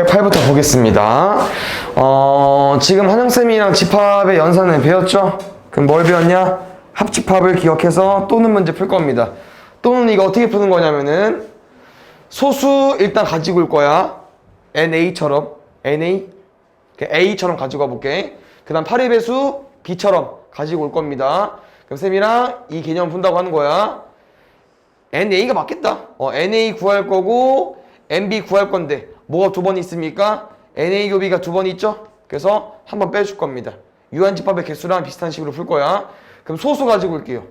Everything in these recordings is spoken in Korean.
908부터 보겠습니다. 지금 한영쌤이랑 집합의 연산을 배웠죠? 그럼 뭘 배웠냐? 합집합을 기억해서 또는 문제 풀 겁니다. 또는 이거 어떻게 푸는 거냐면은 소수 일단 가지고 올 거야. NA처럼 A처럼 가지고 와볼게. 그 다음 8의 배수 B처럼 가지고 올 겁니다. 그럼 쌤이랑 이 개념 푼다고 하는 거야. NA가 맞겠다. NA 구할 거고 NB 구할 건데 뭐가 두 번 있습니까? NA 교비가 두 번 있죠? 그래서 한 번 빼줄 겁니다. 유한집합의 개수랑 비슷한 식으로 풀 거야. 그럼 소수 가지고 올게요.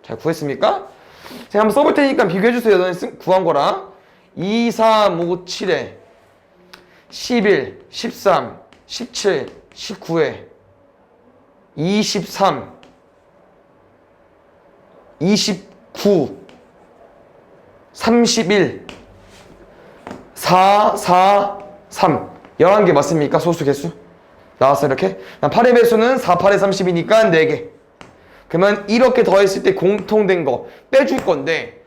잘 구했습니까? 제가 한번 써볼 테니까 비교해주세요. 너네 구한 거랑 2, 3, 5, 7에 11, 13, 17, 19에 23, 29, 31, 4, 4, 3 11개 맞습니까? 소수 개수 나왔어 이렇게. 8의 배수는 4, 8에 30이니까 4개. 그러면 이렇게 더했을 때 공통된 거 빼줄 건데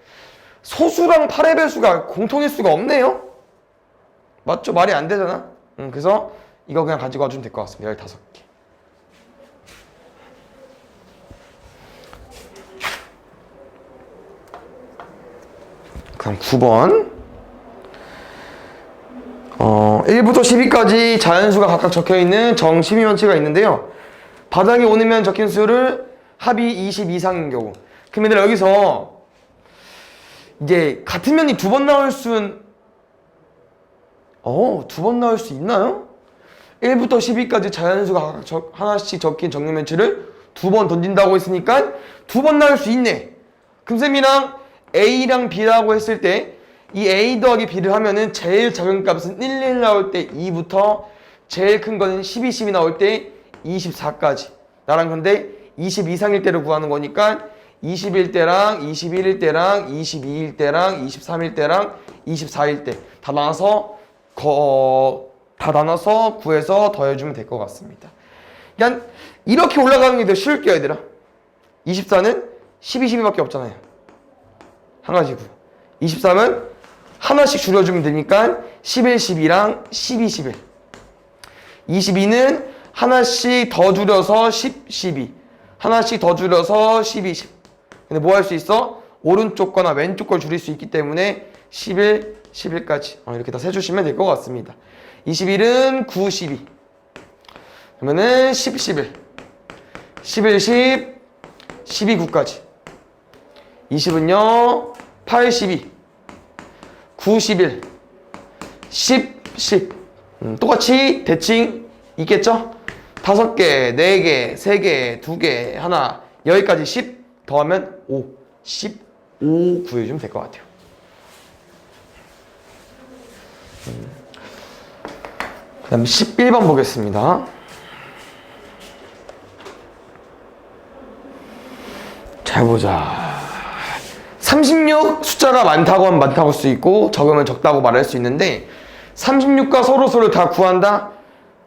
소수랑 8의 배수가 공통일 수가 없네요. 맞죠? 말이 안 되잖아. 그래서 이거 그냥 가지고 와주면 될 것 같습니다. 15개. 그럼 9번 1부터 12까지 자연수가 각각 적혀있는 정심이면체가 있는데요. 바닥에 오는 면 적힌 수를 합이 20 이상인 경우. 그럼 얘들아 여기서 이제 같은 면이 두 번 나올 수는 두 번 나올 수 있나요? 1부터 12까지 자연수가 각각 하나씩 적힌 정리면체를 두 번 던진다고 했으니까 두 번 나올 수 있네. 그럼 쌤이랑 A랑 B라고 했을 때 이 A 더하기 B를 하면은 제일 작은 값은 1, 1 나올 때 2부터 제일 큰 거는 12, 12 나올 때 24까지. 나랑 근데 20 이상일 때를 구하는 거니까 20일 때랑 21일 때랑 22일 때랑 23일 때랑 24일 때 다 나눠서 구해서 더해주면 될 것 같습니다. 그냥 이렇게 올라가는 게 더 쉬울게요 얘들아. 24는 12, 12밖에 없잖아요. 한 가지 구. 23은 하나씩 줄여주면 되니까 11, 12랑 12, 11. 22는 하나씩 더 줄여서 10, 12. 하나씩 더 줄여서 12, 10. 근데 뭐 할 수 있어? 오른쪽 거나 왼쪽 걸 줄일 수 있기 때문에 11, 11까지 이렇게 다 세주시면 될 것 같습니다. 21은 9, 12. 그러면은 10, 11. 11, 10, 12, 9까지. 20은요 8, 12. 9, 11, 10, 10. 똑같이 대칭 있겠죠? 5개, 4개, 3개, 2개, 하나, 여기까지 10 더하면 5. 15 구해주면 될 것 같아요. 그 다음 11번 보겠습니다. 잘 보자. 36 숫자가 많다고 하면 많다고 할 수 있고 적으면 적다고 말할 수 있는데 36과 서로소를 다 구한다?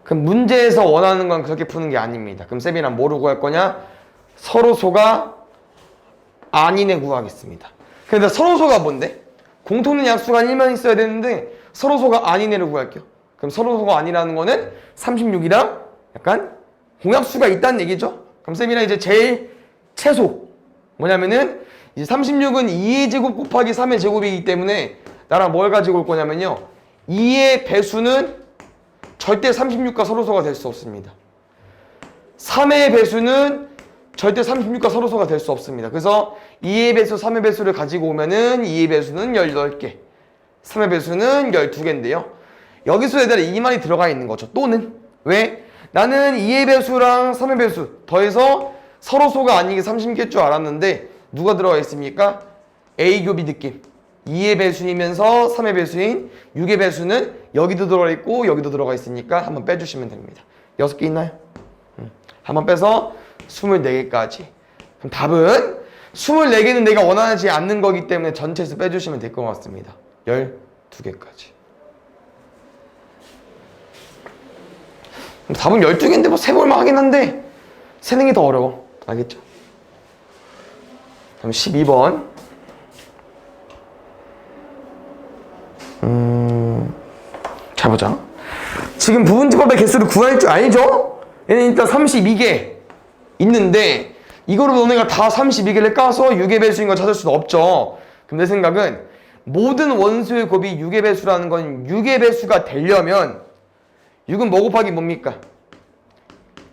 그럼 문제에서 원하는 건 그렇게 푸는 게 아닙니다. 그럼 쌤이랑 뭐로 구할 거냐? 서로소가 아닌 애 구하겠습니다. 근데 서로소가 뭔데? 공통된 약수가 1만 있어야 되는데 서로소가 아닌 애를 구할게요. 그럼 서로소가 아니라는 거는 36이랑 약간 공약수가 있다는 얘기죠. 그럼 쌤이랑 이제 제일 최소 뭐냐면은 이제 36은 2의 제곱 곱하기 3의 제곱이기 때문에 나랑 뭘 가지고 올 거냐면요 2의 배수는 절대 36과 서로소가 될 수 없습니다. 3의 배수는 절대 36과 서로소가 될 수 없습니다. 그래서 2의 배수, 3의 배수를 가지고 오면은 2의 배수는 18개 3의 배수는 12개인데요 여기서 얘들아 이 말이 들어가 있는 거죠. 또는 왜? 나는 2의 배수랑 3의 배수 더해서 서로소가 아니게 30개일 줄 알았는데 누가 들어가 있습니까? A 교비 느낌. 2의 배수이면서 3의 배수인 6의 배수는 여기도 들어가 있고 여기도 들어가 있으니까 한번 빼주시면 됩니다. 6개 있나요? 한번 빼서 24개까지. 그럼 답은 24개는 내가 원하지 않는 거기 때문에 전체에서 빼주시면 될 것 같습니다. 12개까지. 답은 12개인데 뭐 세볼만 하긴 한데 세는 게 더 어려워. 알겠죠? 그럼 12번 자 보자. 지금 부분집합의 개수를 구할 줄 알죠? 얘는 일단 32개 있는데 이거로 너네가 다 32개를 까서 6의 배수인 걸 찾을 수는 없죠. 그럼 내 생각은 모든 원수의 곱이 6의 배수라는 건 6의 배수가 되려면 6은 뭐 곱하기 뭡니까?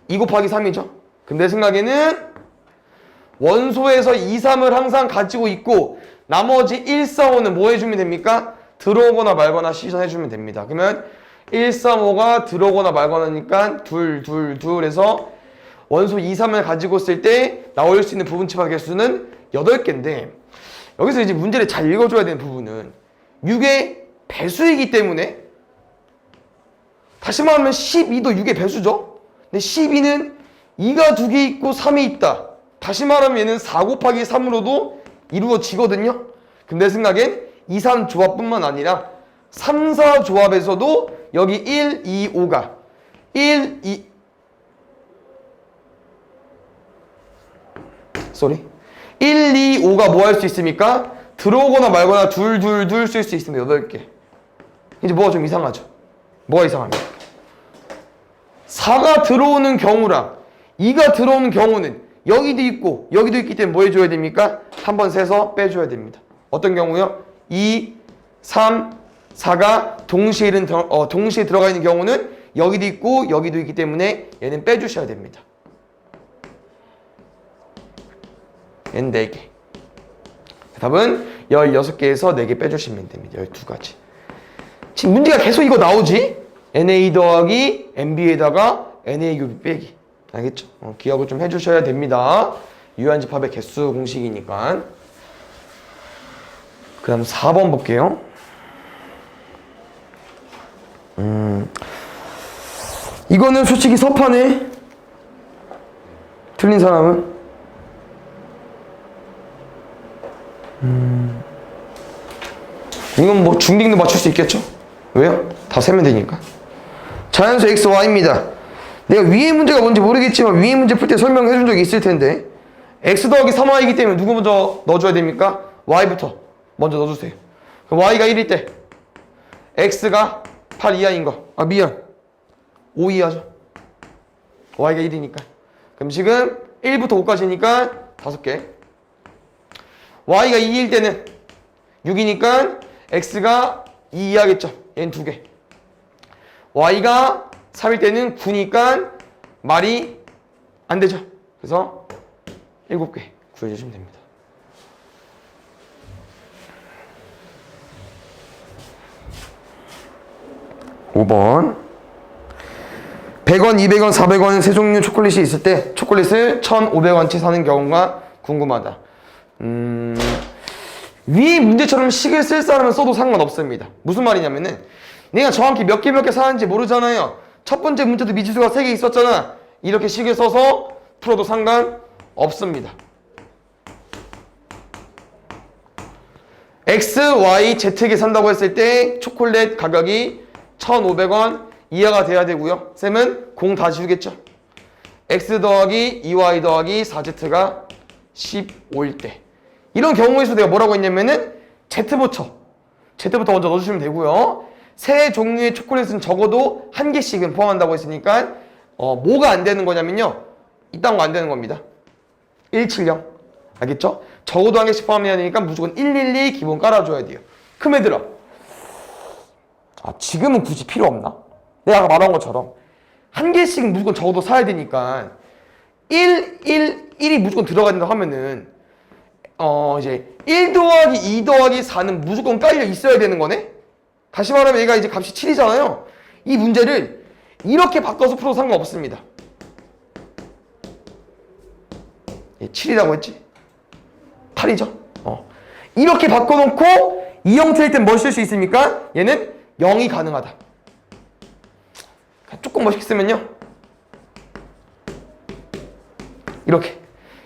2 곱하기 3이죠. 그럼 내 생각에는 원소에서 2, 3을 항상 가지고 있고 나머지 1, 4, 5는 뭐 해주면 됩니까? 들어오거나 말거나 시전해주면 됩니다. 그러면 1, 3, 5가 들어오거나 말거나니까 둘, 둘, 둘 해서 원소 2, 3을 가지고 있을 때 나올 수 있는 부분집합 개수는 8개인데 여기서 이제 문제를 잘 읽어줘야 되는 부분은 6의 배수이기 때문에 다시 말하면 12도 6의 배수죠. 근데 12는 2가 2개 있고 3이 있다. 다시 말하면 얘는 4 곱하기 3으로도 이루어지거든요. 그럼 내 생각엔 2, 3 조합뿐만 아니라 3, 4 조합에서도 여기 1, 2, 5가 1, 2 1, 2, 5가 뭐 할 수 있습니까? 들어오거나 말거나 둘, 둘, 둘 쓸 수 있으면 8개. 이제 뭐가 좀 이상하죠? 뭐가 이상합니까? 4가 들어오는 경우랑 2가 들어오는 경우는 여기도 있고 여기도 있기 때문에 뭐 해줘야 됩니까? 한번 세서 빼줘야 됩니다. 어떤 경우요? 2, 3, 4가 동시에 들어가 있는 경우는 여기도 있고 여기도 있기 때문에 얘는 빼주셔야 됩니다. 얘는 4개. 답은 16개에서 4개 빼주시면 됩니다. 12가지. 지금 문제가 계속 이거 나오지? NA 더하기 NB에다가 NA 곱이 빼기. 알겠죠? 기억을 좀 해주셔야 됩니다. 유한집합의 개수 공식이니까. 그 다음 4번 볼게요. 이거는 솔직히 섭하네. 틀린 사람은? 이건 뭐 중딩도 맞출 수 있겠죠? 왜요? 다 세면 되니까. 자연수 x, y입니다. 내가 위의 문제가 뭔지 모르겠지만 위의 문제 풀 때 설명해 준 적이 있을 텐데 x 더하기 3y이기 때문에 누구 먼저 넣어줘야 됩니까? y부터 먼저 넣어주세요. 그럼 y가 1일 때 x가 8 이하인 거. 아 미안, 5 이하죠. y가 1이니까. 그럼 지금 1부터 5까지니까 5개. y가 2일 때는 6이니까 x가 2 이하겠죠. 얘는 2개. y가 3일 때는 9니까 말이 안 되죠. 그래서 7개 구해주시면 됩니다. (5번) 100원, 200원, 400원 세 종류 초콜릿이 있을 때 초콜릿을 1,500원치 사는 경우가 궁금하다. 위 문제처럼 식을 쓸 사람은 써도 상관없습니다. 무슨 말이냐면은 내가 정확히 몇 개 사는지 모르잖아요. 첫 번째 문제도 미지수가 3개 있었잖아. 이렇게 식을 써서 풀어도 상관없습니다. X, Y, Z에게 산다고 했을 때 초콜릿 가격이 1,500원 이하가 돼야 되고요. 쌤은 공 다 지우겠죠. X 더하기 2Y 더하기 4Z가 15일 때 이런 경우에서 내가 뭐라고 했냐면은 Z부터 먼저 넣어주시면 되고요. 세 종류의 초콜릿은 적어도 1개씩은 포함한다고 했으니까 뭐가 안 되는 거냐면요. 이딴 거 안 되는 겁니다. 170 알겠죠? 적어도 1개씩 포함해야 되니까 무조건 112 기본 깔아줘야 돼요. 큰 애들아, 지금은 굳이 필요 없나? 내가 아까 말한 것처럼 1개씩 무조건 적어도 사야 되니까 1이 무조건 들어가야 된다고 하면은 이제 1 더하기 2 더하기 4는 무조건 깔려 있어야 되는 거네? 다시 말하면 얘가 이제 값이 7이잖아요. 이 문제를 이렇게 바꿔서 풀어도 상관없습니다. 7이라고 했지? 8이죠? 이렇게 바꿔놓고 이 형태일 땐 뭐 쓸 수 있습니까? 얘는 0이 가능하다. 조금 멋있게 쓰면요. 이렇게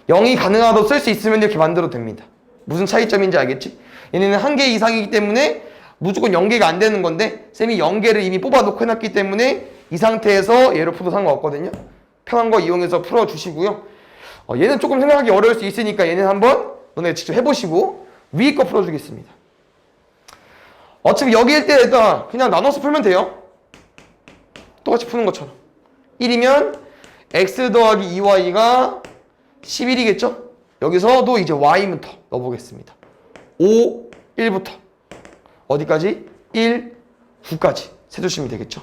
0이 가능하다고 쓸 수 있으면 이렇게 만들어도 됩니다. 무슨 차이점인지 알겠지? 얘네는 1개 이상이기 때문에 무조건 0개가 안 되는 건데 쌤이 0개를 이미 뽑아놓고 해놨기 때문에 이 상태에서 얘를 풀어도 상관없거든요. 편한 거 이용해서 풀어주시고요. 얘는 조금 생각하기 어려울 수 있으니까 얘는 한번 너네 직접 해보시고 위에 거 풀어주겠습니다. 어차피 여기일 때 일단 그냥 나눠서 풀면 돼요. 똑같이 푸는 것처럼 1이면 x 더하기 2y가 11이겠죠? 여기서도 이제 y부터 넣어보겠습니다. 5, 1부터 어디까지? 1, 9까지 세주시면 되겠죠?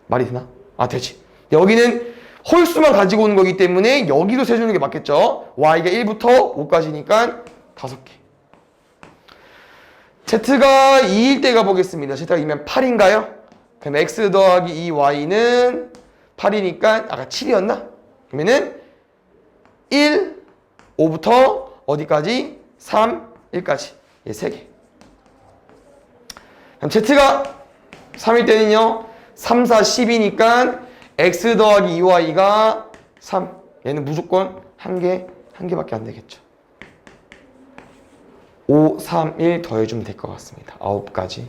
말이 되나? 아, 되지. 여기는 홀수만 가지고 오는 거기 때문에 여기도 세주는 게 맞겠죠? y가 1부터 5까지니까 5개. z가 2일 때 가보겠습니다. z가 2면 8인가요? 그럼 x 더하기 2y는 8이니까 아까 7이었나? 그러면은 1, 5부터 어디까지? 3, 1까지. 예, 3개. 그럼 z가 3일 때는요. 3, 4, 10이니까 x 더하기 2y가 3. 얘는 무조건 한 개밖에 안 되겠죠. 5, 3, 1 더해주면 될 것 같습니다. 9가지.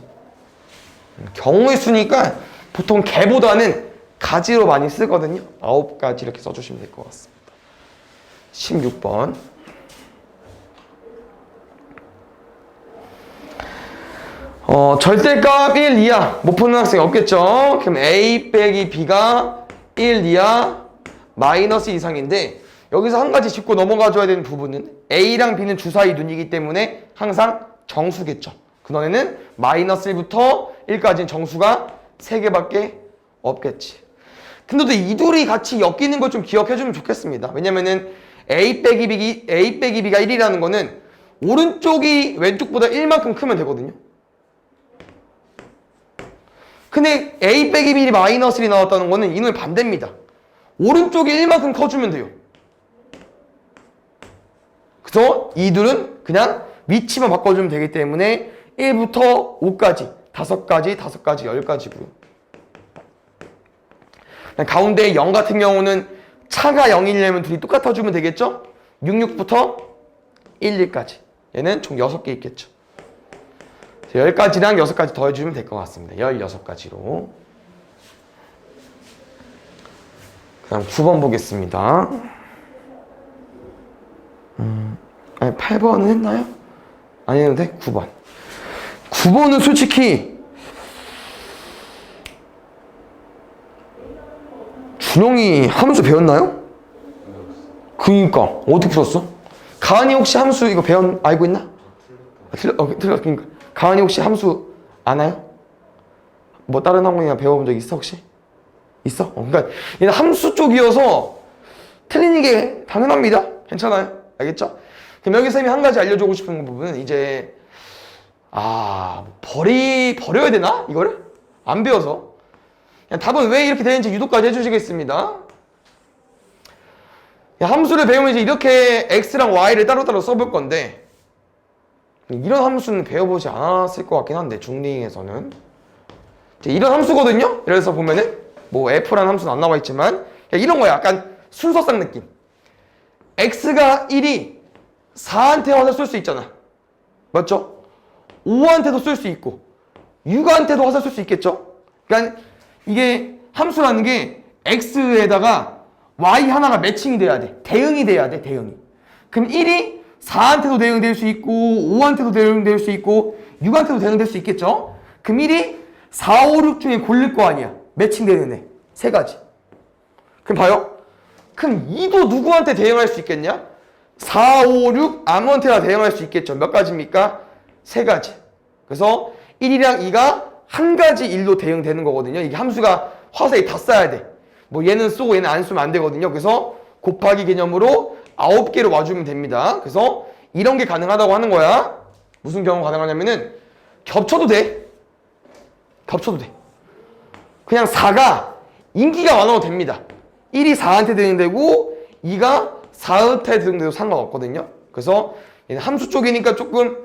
경우의 수니까 보통 개보다는 가지로 많이 쓰거든요. 9가지 이렇게 써주시면 될 것 같습니다. 16번. 절대값 1 이하 못 푸는 학생이 없겠죠. 그럼 a 빼기 b가 1 이하 마이너스 이상인데 여기서 한 가지 짚고 넘어가 줘야 되는 부분은 a랑 b는 주사위 눈이기 때문에 항상 정수겠죠. 그 너네는 마이너스 1부터 1까지는 정수가 3개밖에 없겠지. 근데 또 이 둘이 같이 엮이는 걸 좀 기억해주면 좋겠습니다. 왜냐면은 a 빼기 b가 1이라는 거는 오른쪽이 왼쪽보다 1만큼 크면 되거든요. 근데 a 빼기 b이 마이너스 1이 나왔다는 거는 이놈의 반대입니다. 오른쪽이 1만큼 커주면 돼요. 그래서 이 둘은 그냥 위치만 바꿔주면 되기 때문에 1부터 5까지 5가지, 5가지, 10가지고요. 가운데 0 같은 경우는 차가 0이려면 둘이 똑같아주면 되겠죠? 66부터 1, 2까지. 얘는 총 6개 있겠죠. 10가지랑 6가지 더해주면 될 것 같습니다. 16가지로. 그다음 9번 보겠습니다. 아니, 8번은 했나요? 안 했는데 9번. 9번은 솔직히 준영이 함수 배웠나요? 그니까 어떻게 풀었어? 가은이 혹시 함수 이거 알고 있나? 틀렸으니까. 가은이 혹시 함수 아나요? 뭐 다른 학원이나 배워본 적 있어 혹시? 있어? 그러니까 얘는 함수 쪽이어서 틀리는 게 당연합니다. 괜찮아요. 알겠죠? 그럼 여기 쌤이 한 가지 알려주고 싶은 부분은 이제 버려야 되나? 이거를? 안 배워서. 그냥 답은 왜 이렇게 되는지 유도까지 해주시겠습니다. 함수를 배우면 이제 이렇게 x랑 y를 따로따로 써볼 건데 이런 함수는 배워보지 않았을 것 같긴 한데 중링에서는 이런 함수거든요? 그래서 보면은 뭐 f라는 함수는 안 나와 있지만 이런 거야. 약간 순서상 느낌. x가 1이 4한테 화살 쏠 수 있잖아. 맞죠? 5한테도 쏠 수 있고 6한테도 화살 쏠 수 있겠죠? 그러니까 이게 함수라는 게 x에다가 y 하나가 매칭이 돼야 돼. 대응이 돼야 돼. 대응이. 그럼 1이 4한테도 대응될 수 있고 5한테도 대응될 수 있고 6한테도 대응될 수 있겠죠? 그럼 1이 4, 5, 6 중에 고를 거 아니야. 매칭되는 애. 3가지. 그럼 봐요. 그럼 2도 누구한테 대응할 수 있겠냐? 4, 5, 6 아무한테나 대응할 수 있겠죠. 몇 가지입니까? 3가지. 그래서 1이랑 2가 한 가지 일로 대응되는 거거든요. 이게 함수가 화살이 다 쏴야 돼. 뭐 얘는 쏘고 얘는 안 쏘면 안 되거든요. 그래서 곱하기 개념으로 9개로 와주면 됩니다. 그래서 이런 게 가능하다고 하는 거야. 무슨 경우 가능하냐면은 겹쳐도 돼. 겹쳐도 돼. 그냥 4가 인기가 많아도 됩니다. 1이 4한테 대응되고 2가 4한테 대응돼도 상관없거든요. 그래서 얘는 함수 쪽이니까 조금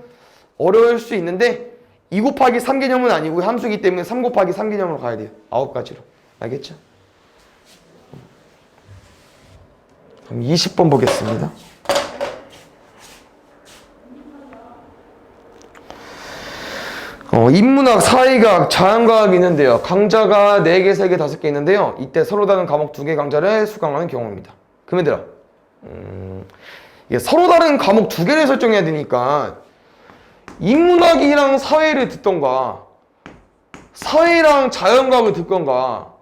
어려울 수 있는데 2 곱하기 3 개념은 아니고 함수이기 때문에 3 곱하기 3 개념으로 가야 돼요. 9가지로. 알겠죠? 그럼 20번 보겠습니다. 인문학, 사회과학, 자연과학이 있는데요. 강좌가 4개, 3개, 5개 있는데요. 이때 서로 다른 과목 2개 강좌를 수강하는 경우입니다. 그러면 들어. 이게 서로 다른 과목 2개를 설정해야 되니까 인문학이랑 사회를 듣던가 사회랑 자연과학을 듣건가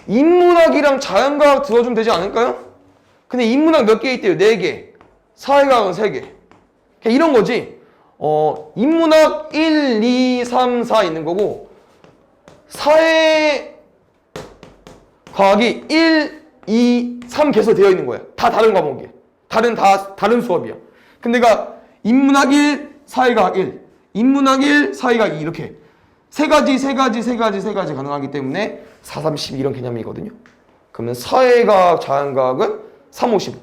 인문학이랑 자연과학 들어주면 되지 않을까요? 근데 인문학 몇 개 있대요? 4개. 사회과학은 3개. 그냥 이런 거지. 인문학 1, 2, 3, 4 있는 거고 사회과학이 1, 2, 3 개서 되어 있는 거야. 다 다른 과목이야. 다른 수업이야. 근데 내가 인문학 1, 사회과학 1, 인문학 1, 사회과학 2 이렇게 세 가지 가능하기 때문에 4, 3, 12 이런 개념이거든요. 그러면 사회과학, 자연과학은 3, 5, 15.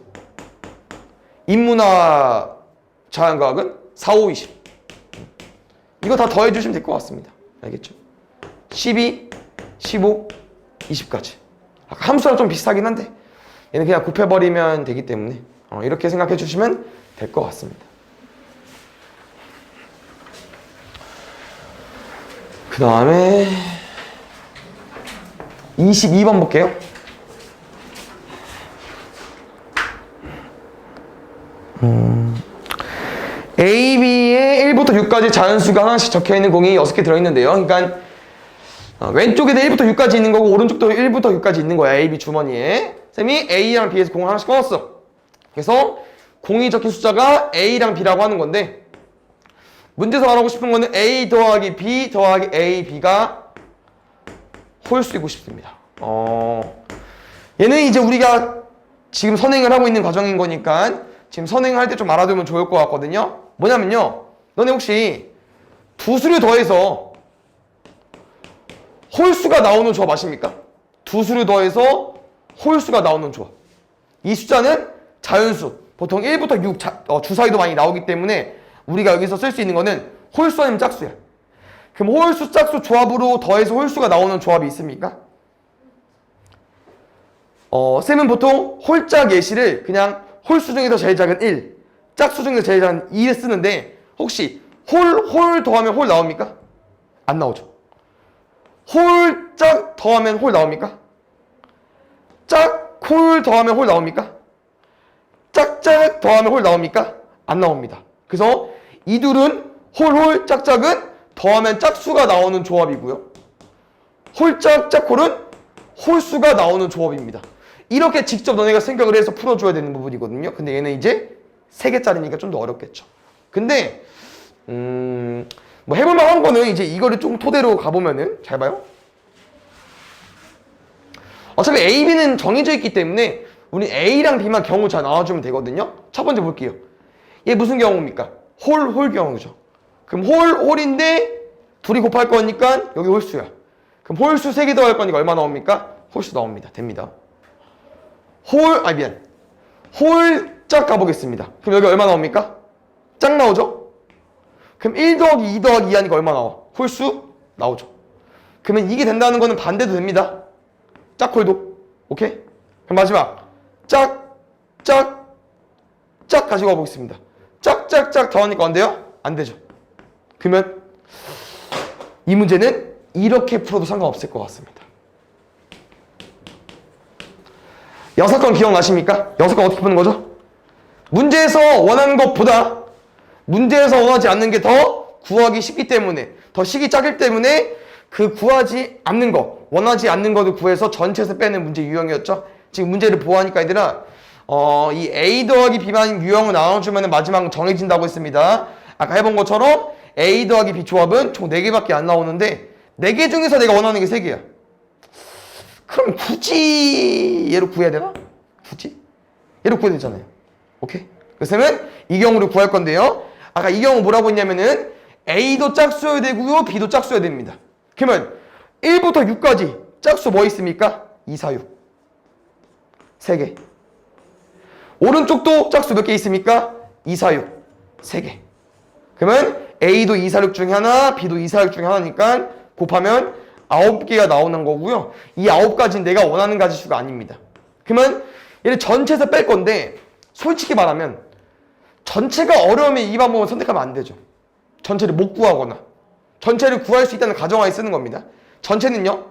인문학, 자연과학은 4, 5, 20. 이거 다 더해주시면 될 것 같습니다. 알겠죠? 12, 15, 20까지. 아까 함수랑 좀 비슷하긴 한데 얘는 그냥 곱해버리면 되기 때문에 이렇게 생각해 주시면 될 것 같습니다. 그 다음에 22번 볼게요. A, B에 1부터 6까지 자연수가 하나씩 적혀있는 공이 6개 들어있는데요. 그러니까 왼쪽에도 1부터 6까지 있는 거고 오른쪽도 1부터 6까지 있는 거야. A, B 주머니에. 쌤이 A랑 B에서 공을 하나씩 꺼냈어. 그래서 공이 적힌 숫자가 A랑 B라고 하는 건데 문제에서 말하고 싶은 거는 A 더하기 B 더하기 A, B가 홀수이고 싶습니다. 얘는 이제 우리가 지금 선행을 하고 있는 과정인 거니까 지금 선행할 때 좀 알아두면 좋을 것 같거든요. 뭐냐면요. 너네 혹시 두 수를 더해서 홀수가 나오는 조합 아십니까? 두 수를 더해서 홀수가 나오는 조합. 이 숫자는 자연수. 보통 1부터 6 주사위도 많이 나오기 때문에 우리가 여기서 쓸 수 있는 거는 홀수 아니면 짝수야. 그럼 홀수, 짝수 조합으로 더해서 홀수가 나오는 조합이 있습니까? 쌤은 보통 홀짝 예시를 그냥 홀수 중에서 제일 작은 1, 짝수 중에서 제일 작은 2를 쓰는데 혹시 홀 더하면 홀 나옵니까? 안 나오죠. 홀짝 더하면 홀 나옵니까? 짝홀 더하면 홀 나옵니까? 짝짝 더하면 홀 나옵니까? 안 나옵니다. 그래서 이 둘은 홀, 짝짝은 더하면 짝수가 나오는 조합이고요. 홀짝, 짝홀은 홀수가 나오는 조합입니다. 이렇게 직접 너네가 생각을 해서 풀어줘야 되는 부분이거든요. 근데 얘는 이제 3개짜리니까 좀 더 어렵겠죠. 근데 뭐 해볼만한 거는 이제 이거를 좀 토대로 가보면은 잘 봐요. 어차피 A, B는 정해져 있기 때문에 우리 A랑 B만 경우 잘 나와주면 되거든요. 첫 번째 볼게요. 얘 무슨 경우입니까? 홀 경우죠. 그럼 홀인데 둘이 곱할 거니까 여기 홀수야. 그럼 홀수 3개 더할 거니까 얼마 나옵니까? 홀수 나옵니다. 됩니다. 홀짝 가보겠습니다. 그럼 여기 얼마 나옵니까? 짝 나오죠? 그럼 1 더하기 2 더하기 2 하니까 얼마 나와? 홀수 나오죠. 그러면 이게 된다는 거는 반대도 됩니다. 짝홀도. 오케이? 그럼 마지막 짝 가지고 가보겠습니다. 짝짝짝 더하니까 안 돼요? 안 되죠. 그러면 이 문제는 이렇게 풀어도 상관없을 것 같습니다. 6건 기억나십니까? 6건 어떻게 푸는 거죠? 문제에서 원하는 것보다 문제에서 원하지 않는 게 더 구하기 쉽기 때문에 더 식이 작기 때문에 그 구하지 않는 거 원하지 않는 것을 구해서 전체에서 빼는 문제 유형이었죠. 지금 문제를 보아하니까 얘들아 이 A 더하기 B만 유형을 나눠주면 마지막 정해진다고 했습니다. 아까 해본 것처럼 A 더하기 B 조합은 총 4개밖에 안 나오는데 4개 중에서 내가 원하는 게 3개야. 그럼 굳이 얘로 구해야 되나? 굳이? 얘로 구해야 되잖아요. 오케이? 그래서 이 경우를 구할 건데요. 아까 이 경우 뭐라고 했냐면은 A도 짝수여야 되고요. B도 짝수여야 됩니다. 그러면 1부터 6까지 짝수 뭐 있습니까? 2, 4, 6. 3개. 오른쪽도 짝수 몇 개 있습니까? 2, 4, 6. 3개. 그러면 A도 2, 4, 6 중에 하나, B도 2, 4, 6 중에 하나니까 곱하면 9개가 나오는 거고요. 이 9가지는 내가 원하는 가지수가 아닙니다. 그러면 얘를 전체에서 뺄 건데 솔직히 말하면 전체가 어려우면 이 방법을 선택하면 안 되죠. 전체를 못 구하거나 전체를 구할 수 있다는 가정하에 쓰는 겁니다. 전체는요.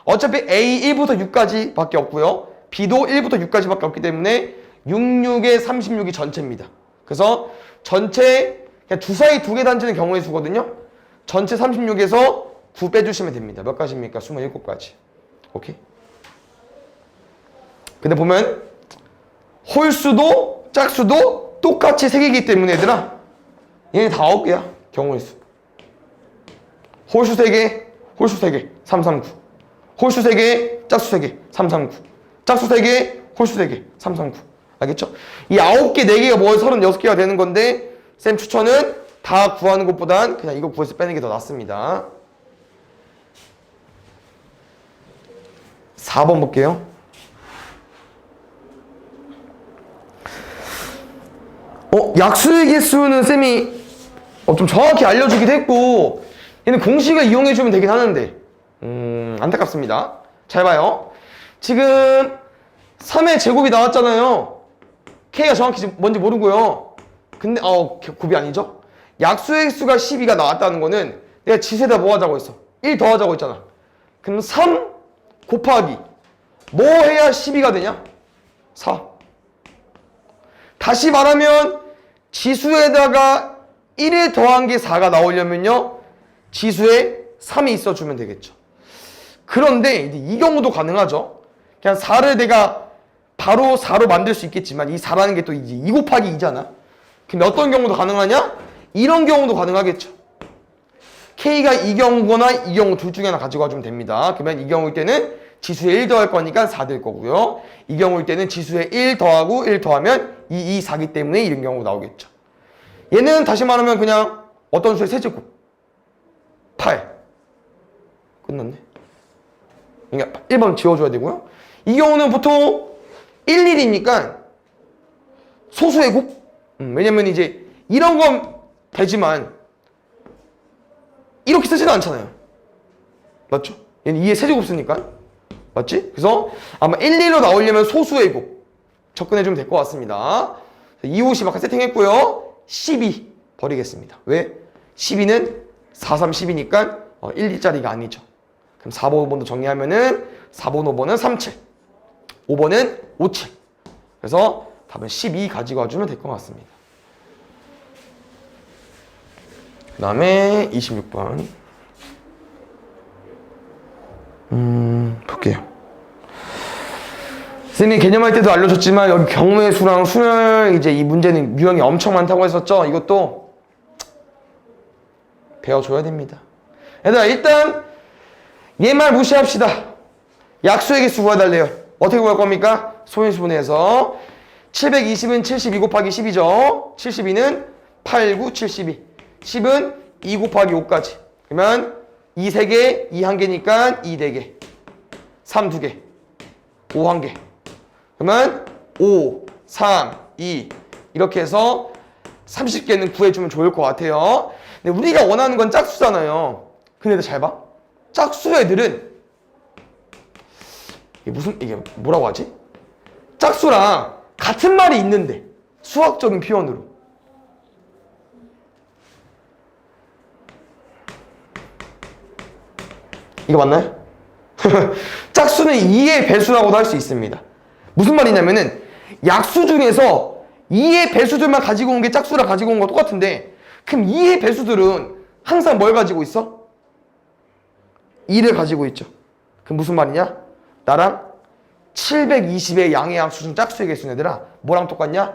어차피 A 1부터 6까지 밖에 없고요. B도 1부터 6까지 밖에 없기 때문에 66에 36이 전체입니다. 그래서 전체 그냥 주사위 2개 단지는 경우의 수거든요. 전체 36에서 9 빼주시면 됩니다. 몇 가지입니까? 27가지. 오케이? 근데 보면 홀수도 짝수도 똑같이 3개이기 때문에 얘들아 얘네 다 9개야. 경우의 수. 홀수 3개, 홀수 3개, 339. 홀수 3개, 짝수 3개, 339. 짝수 3개, 홀수 3개, 339. 알겠죠? 이 9개, 4개가 모여서 36개가 되는 건데 쌤 추천은 다 구하는 것보단 그냥 이거 구해서 빼는 게 더 낫습니다. 4번 볼게요. 약수의 개수는 쌤이 좀 정확히 알려주기도 했고 얘는 공식을 이용해주면 되긴 하는데 안타깝습니다. 잘 봐요. 지금 3의 제곱이 나왔잖아요. K가 정확히 뭔지 모르고요. 근데 곱이 아니죠? 약수의 수가 12가 나왔다는 거는 내가 지수에다 뭐 하자고 했어? 1 더하자고 했잖아. 그럼 3 곱하기 뭐 해야 12가 되냐? 4. 다시 말하면 지수에다가 1에 더한 게 4가 나오려면요 지수에 3이 있어주면 되겠죠. 그런데 이제 이 경우도 가능하죠. 그냥 4를 내가 바로 4로 만들 수 있겠지만 이 4라는 게 또 이제 2 곱하기 2잖아. 근데 어떤 경우도 가능하냐? 이런 경우도 가능하겠죠. K가 이 경우거나 이 경우 둘 중에 하나 가지고 와주면 됩니다. 그러면 이 경우일 때는 지수에 1 더할 거니까 4 될 거고요. 이 경우일 때는 지수에 1 더하고 1 더하면 2, 4기 때문에 이런 경우가 나오겠죠. 얘는 다시 말하면 그냥 어떤 수의 세제곱 8 끝났네. 그러니까 1번 지워줘야 되고요. 이 경우는 보통 1, 1이니까 소수의 곱 왜냐면 이제 이런 건 되지만 이렇게 쓰지는 않잖아요. 맞죠? 얘는 2의 세제곱 쓰니까 맞지? 그래서 아마 1, 2로 나오려면 소수의 곱 접근해주면 될 것 같습니다. 2, 5, 10 아까 세팅했고요. 12 버리겠습니다. 왜? 12는 4, 3, 10이니까 1, 2짜리가 아니죠. 그럼 4번, 5번도 정리하면은 4번, 5번은 3, 7 5번은 5, 7 그래서 답은 12 가지고 와주면 될 것 같습니다. 그 다음에 26번 볼게요. 선생님이 개념할 때도 알려줬지만 여기 경우의 수랑 순열 이제 이 문제는 유형이 엄청 많다고 했었죠. 이것도 배워줘야 됩니다. 얘들아 일단 얘 말 무시합시다. 약수의 개수 구해달래요. 어떻게 구할 겁니까? 소인수분해해서 720은 72 곱하기 10이죠. 72는 8, 9, 72 10은 2 곱하기 5까지 그러면 2 3개, 2 1개니까 2 4개 3 2개 5 1개 그러면 5, 3, 2 이렇게 해서 30개는 구해주면 좋을 것 같아요. 근데 우리가 원하는 건 짝수잖아요. 근데 잘 봐. 짝수 애들은 이게 뭐라고 하지? 짝수랑 같은 말이 있는데 수학적인 표현으로 이거 맞나요? 짝수는 2의 배수라고도 할 수 있습니다. 무슨 말이냐면은 약수 중에서 2의 배수들만 가지고 온 게 짝수라 가지고 온 거 똑같은데 그럼 2의 배수들은 항상 뭘 가지고 있어? 2를 가지고 있죠. 그럼 무슨 말이냐? 나랑 720의 양의 약수 중 짝수의 개수는 얘들아 뭐랑 똑같냐?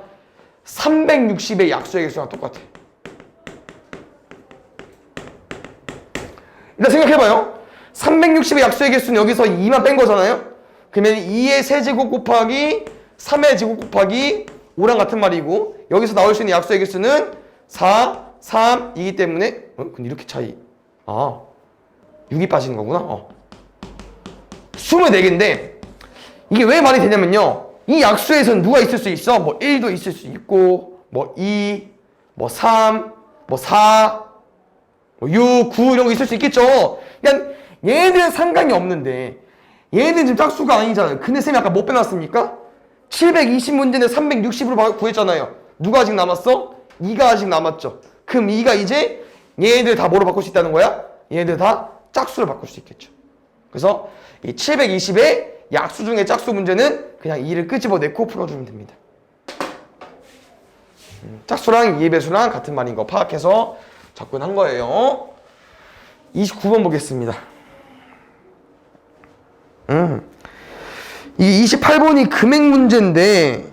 360의 약수의 개수랑 똑같아. 일단 생각해봐요. 360의 약수의 개수는 여기서 2만 뺀 거잖아요. 그러면 2의 세제곱 곱하기 3의 제곱 곱하기 5랑 같은 말이고 여기서 나올 수 있는 약수의 개수는 4, 3이기 때문에 근데 이렇게 차이 6이 빠지는 거구나. 24개인데 이게 왜 말이 되냐면요. 이 약수에서는 누가 있을 수 있어? 뭐 1도 있을 수 있고 뭐 2, 뭐 3, 뭐 4, 뭐 6, 9 이런 거 있을 수 있겠죠. 그러니까 얘네들은 상관이 없는데 얘네들은 지금 짝수가 아니잖아요. 근데 쌤이 아까 못 빼놨습니까? 720문제는 360으로 구했잖아요. 누가 아직 남았어? 2가 아직 남았죠. 그럼 2가 이제 얘네들 다 뭐로 바꿀 수 있다는 거야? 얘네들 다 짝수로 바꿀 수 있겠죠. 그래서 이 720의 약수 중에 짝수 문제는 그냥 2를 끄집어내고 풀어주면 됩니다. 짝수랑 2의 배수랑 같은 말인 거 파악해서 접근한 거예요. 29번 보겠습니다. 이 28번이 금액 문제인데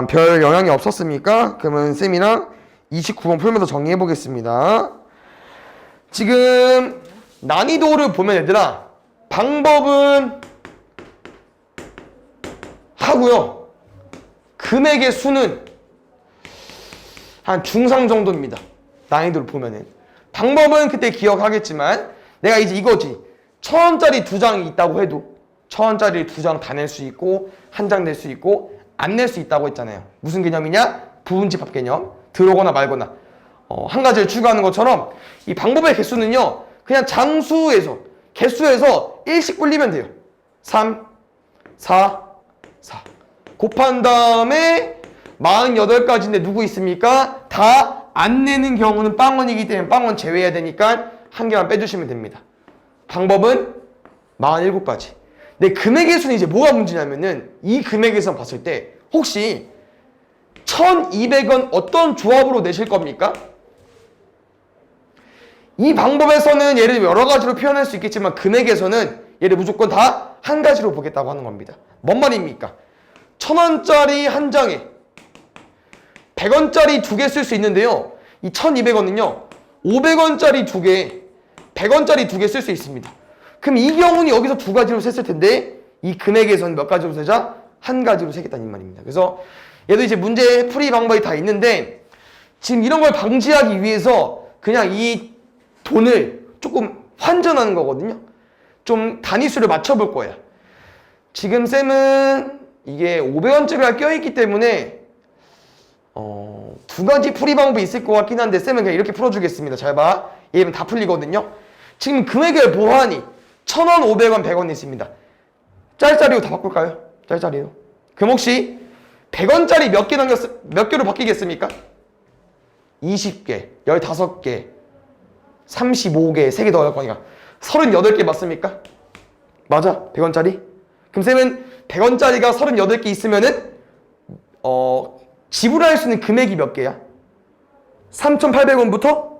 별 영향이 없었습니까? 그러면 쌤이랑 29번 풀면서 정리해 보겠습니다. 지금 난이도를 보면 얘들아, 방법은 하고요, 금액의 수는 한 중상 정도입니다. 난이도를 보면은. 방법은 그때 기억하겠지만 내가 이제 이거지. 1,000원짜리 2장이 있다고 해도 1,000원짜리 2장 다 낼 수 있고 한 장 낼 수 있고 안 낼 수 있다고 했잖아요. 무슨 개념이냐? 부분집합 개념. 들어오거나 말거나 한 가지를 추가하는 것처럼 이 방법의 개수는요, 그냥 장수에서 개수에서 1씩 불리면 돼요. 3, 4, 4 곱한 다음에 48가지인데 누구 있습니까? 다 안 내는 경우는 빵원이기 때문에 빵원 제외해야 되니까 한 개만 빼주시면 됩니다. 방법은 47가지. 근데 금액의 수는 이제 뭐가 문제냐면은 이 금액에서 봤을 때 혹시 1,200원 어떤 조합으로 내실 겁니까? 이 방법에서는 얘를 여러 가지로 표현할 수 있겠지만 금액에서는 얘를 무조건 다 한 가지로 보겠다고 하는 겁니다. 뭔 말입니까? 1,000원짜리 한 장에 100원짜리 2개 쓸 수 있는데요. 이 1,200원은요. 500원짜리 2개, 100원짜리 2개 쓸 수 있습니다. 그럼 이 경우는 여기서 두 가지로 셌을 텐데 이 금액에서는 몇 가지로 세자? 한 가지로 세겠다는 말입니다. 그래서 얘도 이제 문제 풀이 방법이 다 있는데 지금 이런 걸 방지하기 위해서 그냥 이 돈을 조금 환전하는 거거든요. 좀 단위수를 맞춰볼 거예요. 지금 쌤은 이게 500원짜리가 껴있기 때문에 두 가지 풀이 방법이 있을 것 같긴 한데 쌤은 그냥 이렇게 풀어주겠습니다. 잘 봐. 얘는 다 풀리거든요. 지금 금액을 보완이 1,000원, 500원, 100원 있습니다. 짤짜리로 다 바꿀까요? 짤짜리로. 그럼 혹시 100원짜리 몇 개로 바뀌겠습니까? 20개, 15개, 35개, 3개 더 할 거니까 38개 맞습니까? 맞아? 100원짜리? 그럼 쌤은 100원짜리가 38개 있으면은 지불할 수 있는 금액이 몇 개야? 3,800원부터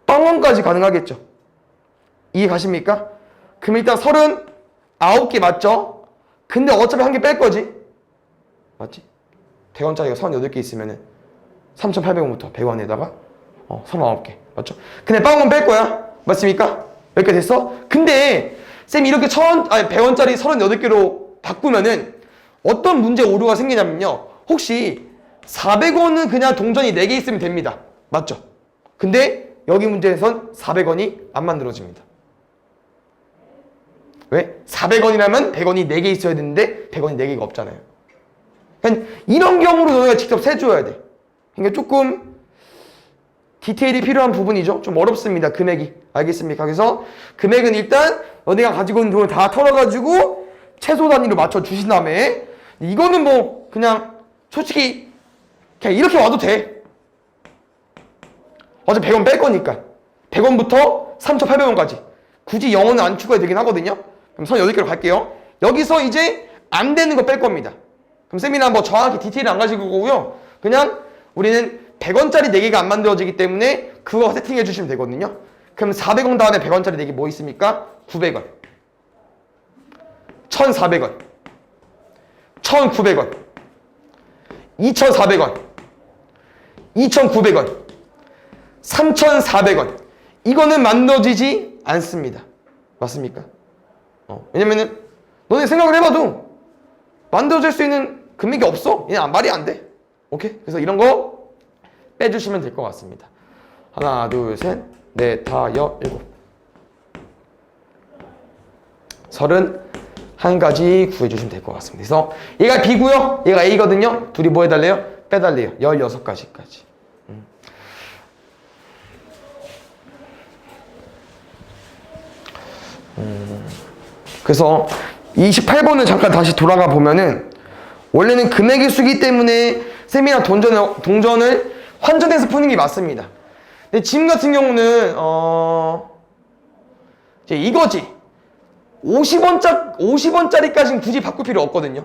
빵원까지 가능하겠죠? 이해 가십니까? 그럼 일단 39개 맞죠? 근데 어차피 한 개 뺄 거지? 맞지? 100원짜리가 38개 있으면은 3,800원부터 100원에다가 39개 맞죠? 근데 빵원 뺄 거야. 맞습니까? 몇 개 됐어? 근데 쌤이 이렇게 100원짜리 38개로 바꾸면은 어떤 문제 오류가 생기냐면요. 혹시 400원은 그냥 동전이 4개 있으면 됩니다. 맞죠? 근데 여기 문제에선 400원이 안 만들어집니다. 왜? 400원이라면 100원이 4개 있어야 되는데 100원이 4개가 없잖아요. 그러니까 이런 경우로 너네가 직접 세줘야 돼. 그러니까 조금 디테일이 필요한 부분이죠. 좀 어렵습니다. 금액이. 알겠습니까? 그래서 금액은 일단 너네가 가지고 있는 돈을 다 털어가지고 최소 단위로 맞춰주신 다음에 이거는 뭐 그냥 솔직히 그냥 이렇게 와도 돼. 어차피 100원 뺄 거니까. 100원부터 3,800원까지. 굳이 영어는 안 추가해야 되긴 하거든요. 그럼 38개로 갈게요. 여기서 이제 안 되는 거 뺄 겁니다. 그럼 세미나 뭐 정확히 디테일을 안 가지고 오고요. 그냥 우리는 100원짜리 4개가 안 만들어지기 때문에 그거 세팅해 주시면 되거든요. 그럼 400원 다음에 100원짜리 4개 뭐 있습니까? 900원, 1,400원, 1,900원, 2,400원, 2,900원, 3,400원. 이거는 만들어지지 않습니다. 맞습니까? 왜냐면은 너네 생각을 해봐도 만들어질 수 있는 금액이 없어. 그냥 말이 안 돼. 오케이? 그래서 이런 거 빼주시면 될 것 같습니다. 하나, 둘, 셋, 넷, 다, 여, 일곱. 31가지 구해주시면 될 것 같습니다. 그래서 얘가 B고요. 얘가 A거든요. 둘이 뭐 해달래요? 빼달래요. 16가지까지. 그래서 28번을 잠깐 다시 돌아가 보면은 원래는 금액의 수기 때문에 셈이나 동전을 환전해서 푸는 게 맞습니다. 근데 지금 같은 경우는 이제 이거지. 50원짜리까지는 굳이 바꿀 필요 없거든요.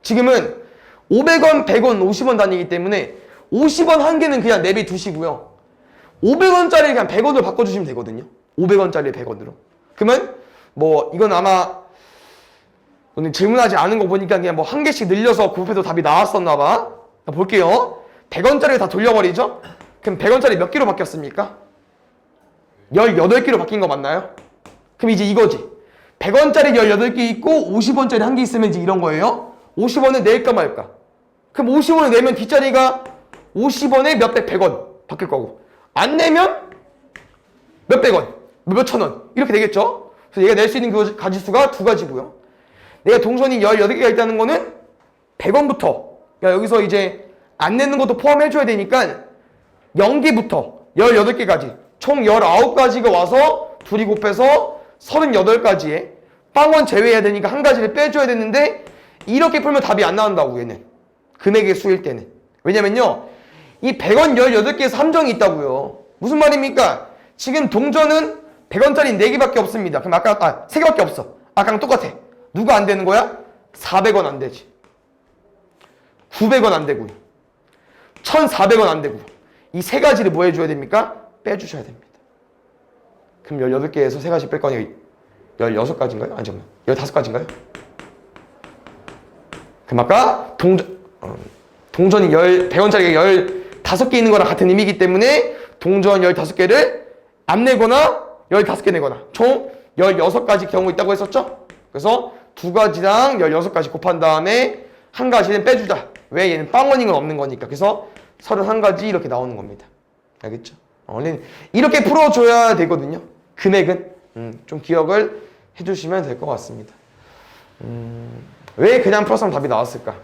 지금은 500원, 100원, 50원 단위이기 때문에 50원 한 개는 그냥 내비 두시고요. 500원짜리 그냥 100원으로 바꿔주시면 되거든요. 500원짜리 100원으로. 그러면 뭐 이건 아마 오늘 질문하지 않은 거 보니까 그냥 뭐 한 개씩 늘려서 곱해도 답이 나왔었나 봐. 볼게요. 100원짜리 다 돌려버리죠? 그럼 100원짜리 몇 개로 바뀌었습니까? 18개로 바뀐 거 맞나요? 그럼 이제 이거지. 100원짜리 18개 있고 50원짜리 한 개 있으면 이제 이런 거예요. 50원을 낼까 말까. 그럼 50원을 내면 뒷자리가 50원에 몇백 100원 바뀔 거고, 안 내면 몇백 원, 몇천 원 이렇게 되겠죠? 그래서 얘가 낼 수 있는 그 가지수가 두 가지고요. 내가 동전이 18개가 있다는 거는 100원부터, 그러니까 여기서 이제 안 내는 것도 포함해줘야 되니까 0개부터 18개까지 총 19가지가 와서 둘이 곱해서 38가지에 빵원 제외해야 되니까 한 가지를 빼줘야 되는데, 이렇게 풀면 답이 안 나온다고. 얘는 금액의 수일 때는. 왜냐면요, 이 100원 18개에서 함정이 있다고요. 무슨 말입니까? 지금 동전은 100원짜리 4개밖에 없습니다. 그럼 아까 3개밖에 없어. 아까랑 똑같아. 누가 안 되는 거야? 400원 안 되지, 900원 안 되고요, 1400원 안 되고. 이 세 가지를 뭐 해줘야 됩니까? 빼주셔야 됩니다. 그럼 18개에서 세 가지 뺄 거니까 16가지인가요? 아니 잠깐만, 15가지인가요? 그럼 아까 동전이 100원짜리가 15개 있는 거랑 같은 의미이기 때문에 동전 15개를 안 내거나 15개 내거나 총 16가지 경우 있다고 했었죠? 그래서 두 가지랑 16가지 곱한 다음에 한 가지는 빼주자. 왜? 얘는 빵원인 건 없는 거니까. 그래서 31가지 이렇게 나오는 겁니다. 알겠죠? 원래는 이렇게 풀어줘야 되거든요. 금액은 좀 기억을 해주시면 될 것 같습니다. 왜 그냥 풀었으면 답이 나왔을까?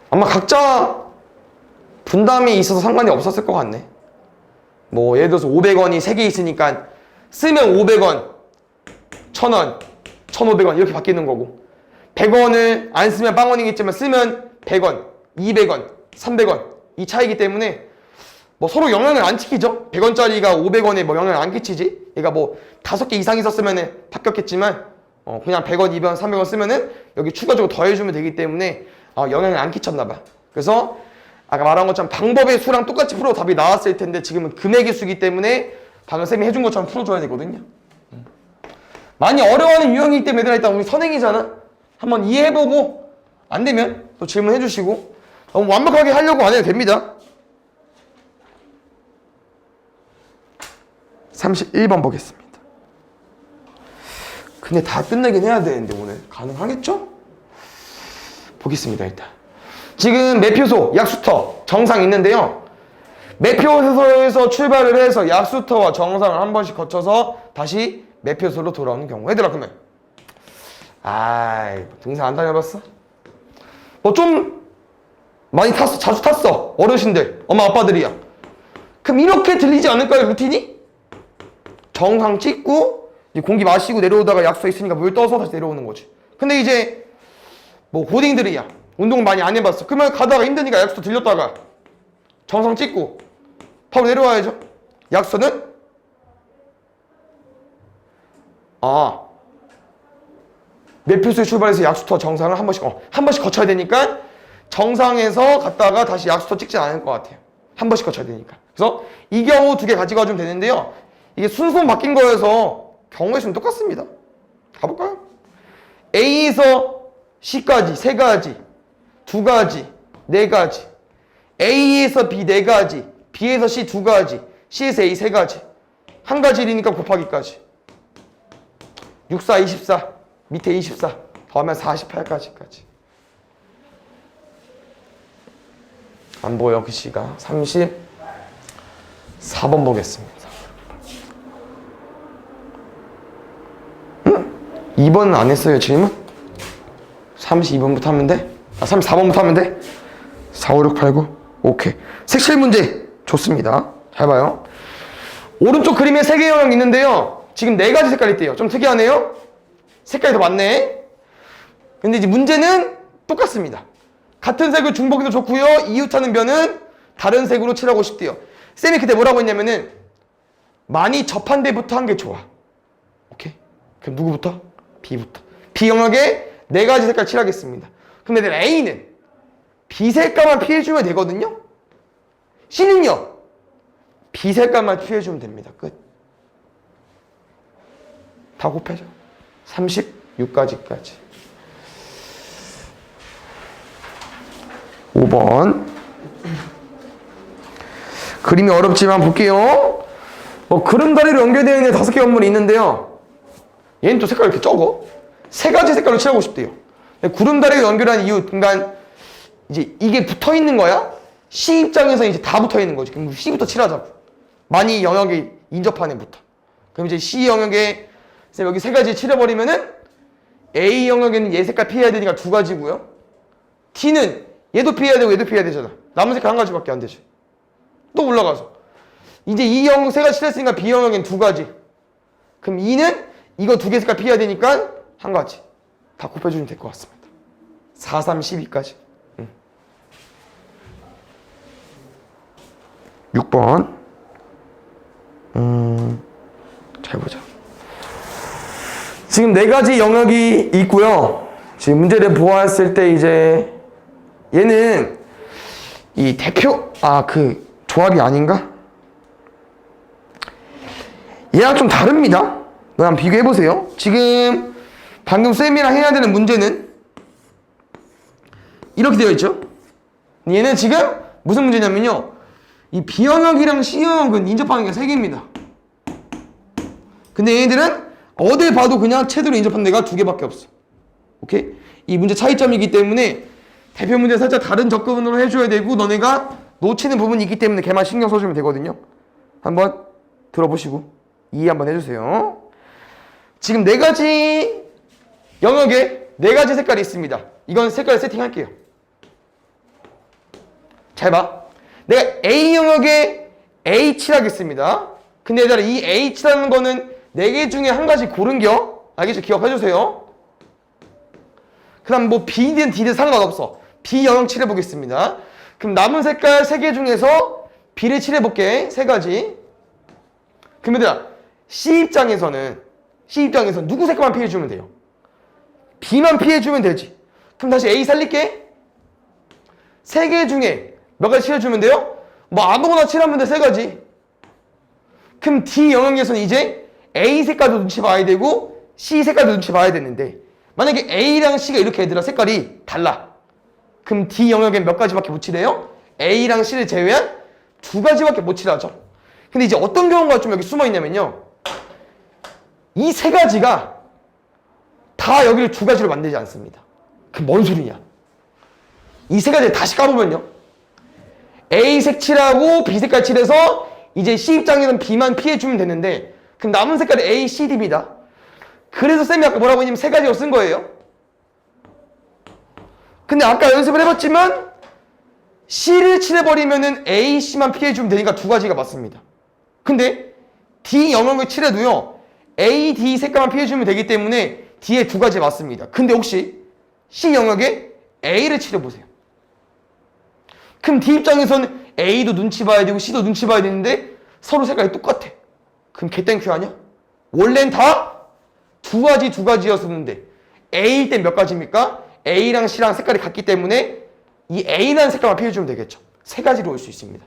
아마 각자 분담이 있어서 상관이 없었을 것 같네. 뭐 예를 들어서 500원이 3개 있으니까 쓰면 500원, 1000원, 1500원 이렇게 바뀌는 거고, 100원을 안 쓰면 빵원이겠지만 쓰면 100원, 200원, 300원 이 차이기 때문에 뭐 서로 영향을 안 끼치죠. 100원짜리가 500원에 뭐 영향을 안 끼치지. 그러니까 뭐 5개 이상 있었으면 바뀌었겠지만 그냥 100원, 200원, 300원 쓰면은 여기 추가적으로 더해주면 되기 때문에 영향을 안 끼쳤나 봐. 그래서 아까 말한 것처럼 방법의 수랑 똑같이 풀어도 답이 나왔을 텐데 지금은 금액의 수기 때문에 방금 쌤이 해준 것처럼 풀어줘야 되거든요. 많이 어려워하는 유형이기 때문에 얘들아, 일단 우리 선행이잖아. 한번 이해해보고 안 되면 또 질문해 주시고, 너무 완벽하게 하려고 안 해도 됩니다. 31번 보겠습니다. 근데 다 끝내긴 해야 되는데 오늘 가능하겠죠? 보겠습니다. 일단 지금 매표소, 약수터, 정상 있는데요. 매표소에서 출발을 해서 약수터와 정상을 한 번씩 거쳐서 다시 매표소로 돌아오는 경우. 얘들아, 그러면 등산 안 다녀봤어? 뭐 좀 많이 탔어, 자주 탔어. 어르신들, 엄마 아빠들이야. 그럼 이렇게 들리지 않을까요, 루틴이? 정상 찍고 이제 공기 마시고 내려오다가 약수터 있으니까 물 떠서 다시 내려오는 거지. 근데 이제 뭐 고딩들이야, 운동 많이 안 해봤어. 그러면 가다가 힘드니까 약수터 들렸다가 정상 찍고 바로 내려와야죠. 약수터는 매표소에 출발해서 약수터 정상을 한 번씩 거쳐야 되니까 정상에서 갔다가 다시 약수터 찍지 않을 것 같아요. 한 번씩 거쳐야 되니까. 그래서 이 경우 2개 가지고 와주면 되는데요. 이게 순서만 바뀐 거여서 경우의 수는 똑같습니다. 가볼까요? A에서 C까지 3가지, 2가지, 4가지. A에서 B 4가지, B에서 C 2가지, C에서 A 3가지. 한 가지 일이니까 곱하기까지. 6, 4, 24. 밑에 24. 더하면 48까지까지. 안 보여, 글씨가. 34번 보겠습니다. 2번은 안 했어요, 질문? 32번부터 하면 돼? 34번부터 하면 돼? 4, 5, 6, 8, 9. 오케이. 색칠 문제 좋습니다. 잘 봐요. 오른쪽 그림에 3개의 영역이 있는데요. 지금 4가지 색깔이 있대요. 좀 특이하네요. 색깔이 더 많네. 근데 이제 문제는 똑같습니다. 같은 색을 중복해도 좋고요. 이웃하는 변은 다른 색으로 칠하고 싶대요. 쌤이 그때 뭐라고 했냐면은 많이 접한 데부터 한 게 좋아. 오케이? 그럼 누구부터? B부터. B 영역에 4가지 색깔 칠하겠습니다. 그럼 얘들 A는 B 색깔만 피해주면 되거든요. C는요. B 색깔만 피해주면 됩니다. 끝. 다 곱해줘. 36까지까지. 5번. 그림이 어렵지만 볼게요. 그름다리로 연결되어 있는 5개 원문이 있는데요. 얘는 또 색깔이 이렇게 적어. 3가지 색깔로 칠하고 싶대요. 구름다리로 연결한 이유, 그러니까 이제 이게 붙어 있는 거야? C 입장에서 이제 다 붙어 있는 거지. 그럼 C부터 칠하자고. 많이 영역이 인접한 애부터. 그럼 이제 C 영역에 여기 3가지 칠해버리면은 A 영역에는 얘 색깔 피해야 되니까 2가지고요. D는 얘도 피해야 되고 얘도 피해야 되잖아. 남은 색깔 1가지밖에 안 되지. 또 올라가서 이제 이 영역 3가지 칠했으니까 B 영역엔 2가지. 그럼 E는 이거 2개 색깔 피해야 되니까 1가지. 다 곱해주면 될 것 같습니다. 4, 3, 12까지. 6번. 잘 보자. 지금 4가지 영역이 있고요. 지금 문제를 보았을 때 이제 얘는 이 대표 조합이 아닌가? 얘랑 좀 다릅니다. 한번 비교해 보세요. 지금 방금 쌤이랑 해야 되는 문제는 이렇게 되어 있죠. 얘는 지금 무슨 문제냐면요. 이 B영역이랑 C영역은 인접하는 게 3개입니다. 근데 얘네들은 어딜 봐도 그냥 채도로 인접하는 데가 2개밖에 없어. 오케이? 이 문제 차이점이기 때문에 대표 문제 살짝 다른 접근으로 해줘야 되고 너네가 놓치는 부분이 있기 때문에 걔만 신경 써주면 되거든요. 한번 들어보시고 이해 한번 해주세요. 지금 4가지 영역에 4가지 색깔이 있습니다. 이건 색깔 세팅할게요. 잘 봐. 내가 A 영역에 A 칠하겠습니다. 근데 얘들아 이 A 칠하는 거는 4개 중에 1가지 고른겨. 알겠죠? 기억해주세요. 그 다음 뭐 B든 D든 상관없어. B 영역 칠해보겠습니다. 그럼 남은 색깔 3개 중에서 B를 칠해볼게. 3가지. 그럼 얘들아 C 입장에서는 누구 색깔만 피해주면 돼요? B만 피해주면 되지. 그럼 다시 A 살릴게. 3개 중에 몇 가지 칠해주면 돼요? 뭐 아무거나 칠하면 돼. 3가지. 그럼 D 영역에서는 이제 A 색깔도 눈치 봐야 되고 C 색깔도 눈치 봐야 되는데 만약에 A랑 C가 이렇게 얘들아 색깔이 달라. 그럼 D 영역엔 몇 가지밖에 못 칠해요? A랑 C를 제외한 2가지밖에 못 칠하죠. 근데 이제 어떤 경우가 좀 여기 숨어 있냐면요. 이 3가지가 다 여기를 2가지로 만들지 않습니다. 그게 뭔 소리냐? 이 3가지를 다시 까보면요. A 색 칠하고 B 색깔 칠해서 이제 C 입장에서는 B만 피해주면 되는데 그럼 남은 색깔이 A, C, D입니다. 그래서 쌤이 아까 뭐라고 했냐면 3가지로 쓴 거예요. 근데 아까 연습을 해봤지만 C를 칠해버리면은 A, C만 피해주면 되니까 2가지가 맞습니다. 근데 D 영역을 칠해도요. A, D 색깔만 피해주면 되기 때문에 D에 2가지 맞습니다. 근데 혹시 C 영역에 A를 칠해보세요. 그럼 D 입장에서는 A도 눈치 봐야 되고 C도 눈치 봐야 되는데 서로 색깔이 똑같아. 그럼 개땡큐 아니야? 원래는 다 2가지였었는데 A일 땐 몇 가지입니까? A랑 C랑 색깔이 같기 때문에 이 A라는 색깔만 피해주면 되겠죠. 3가지로 올 수 있습니다.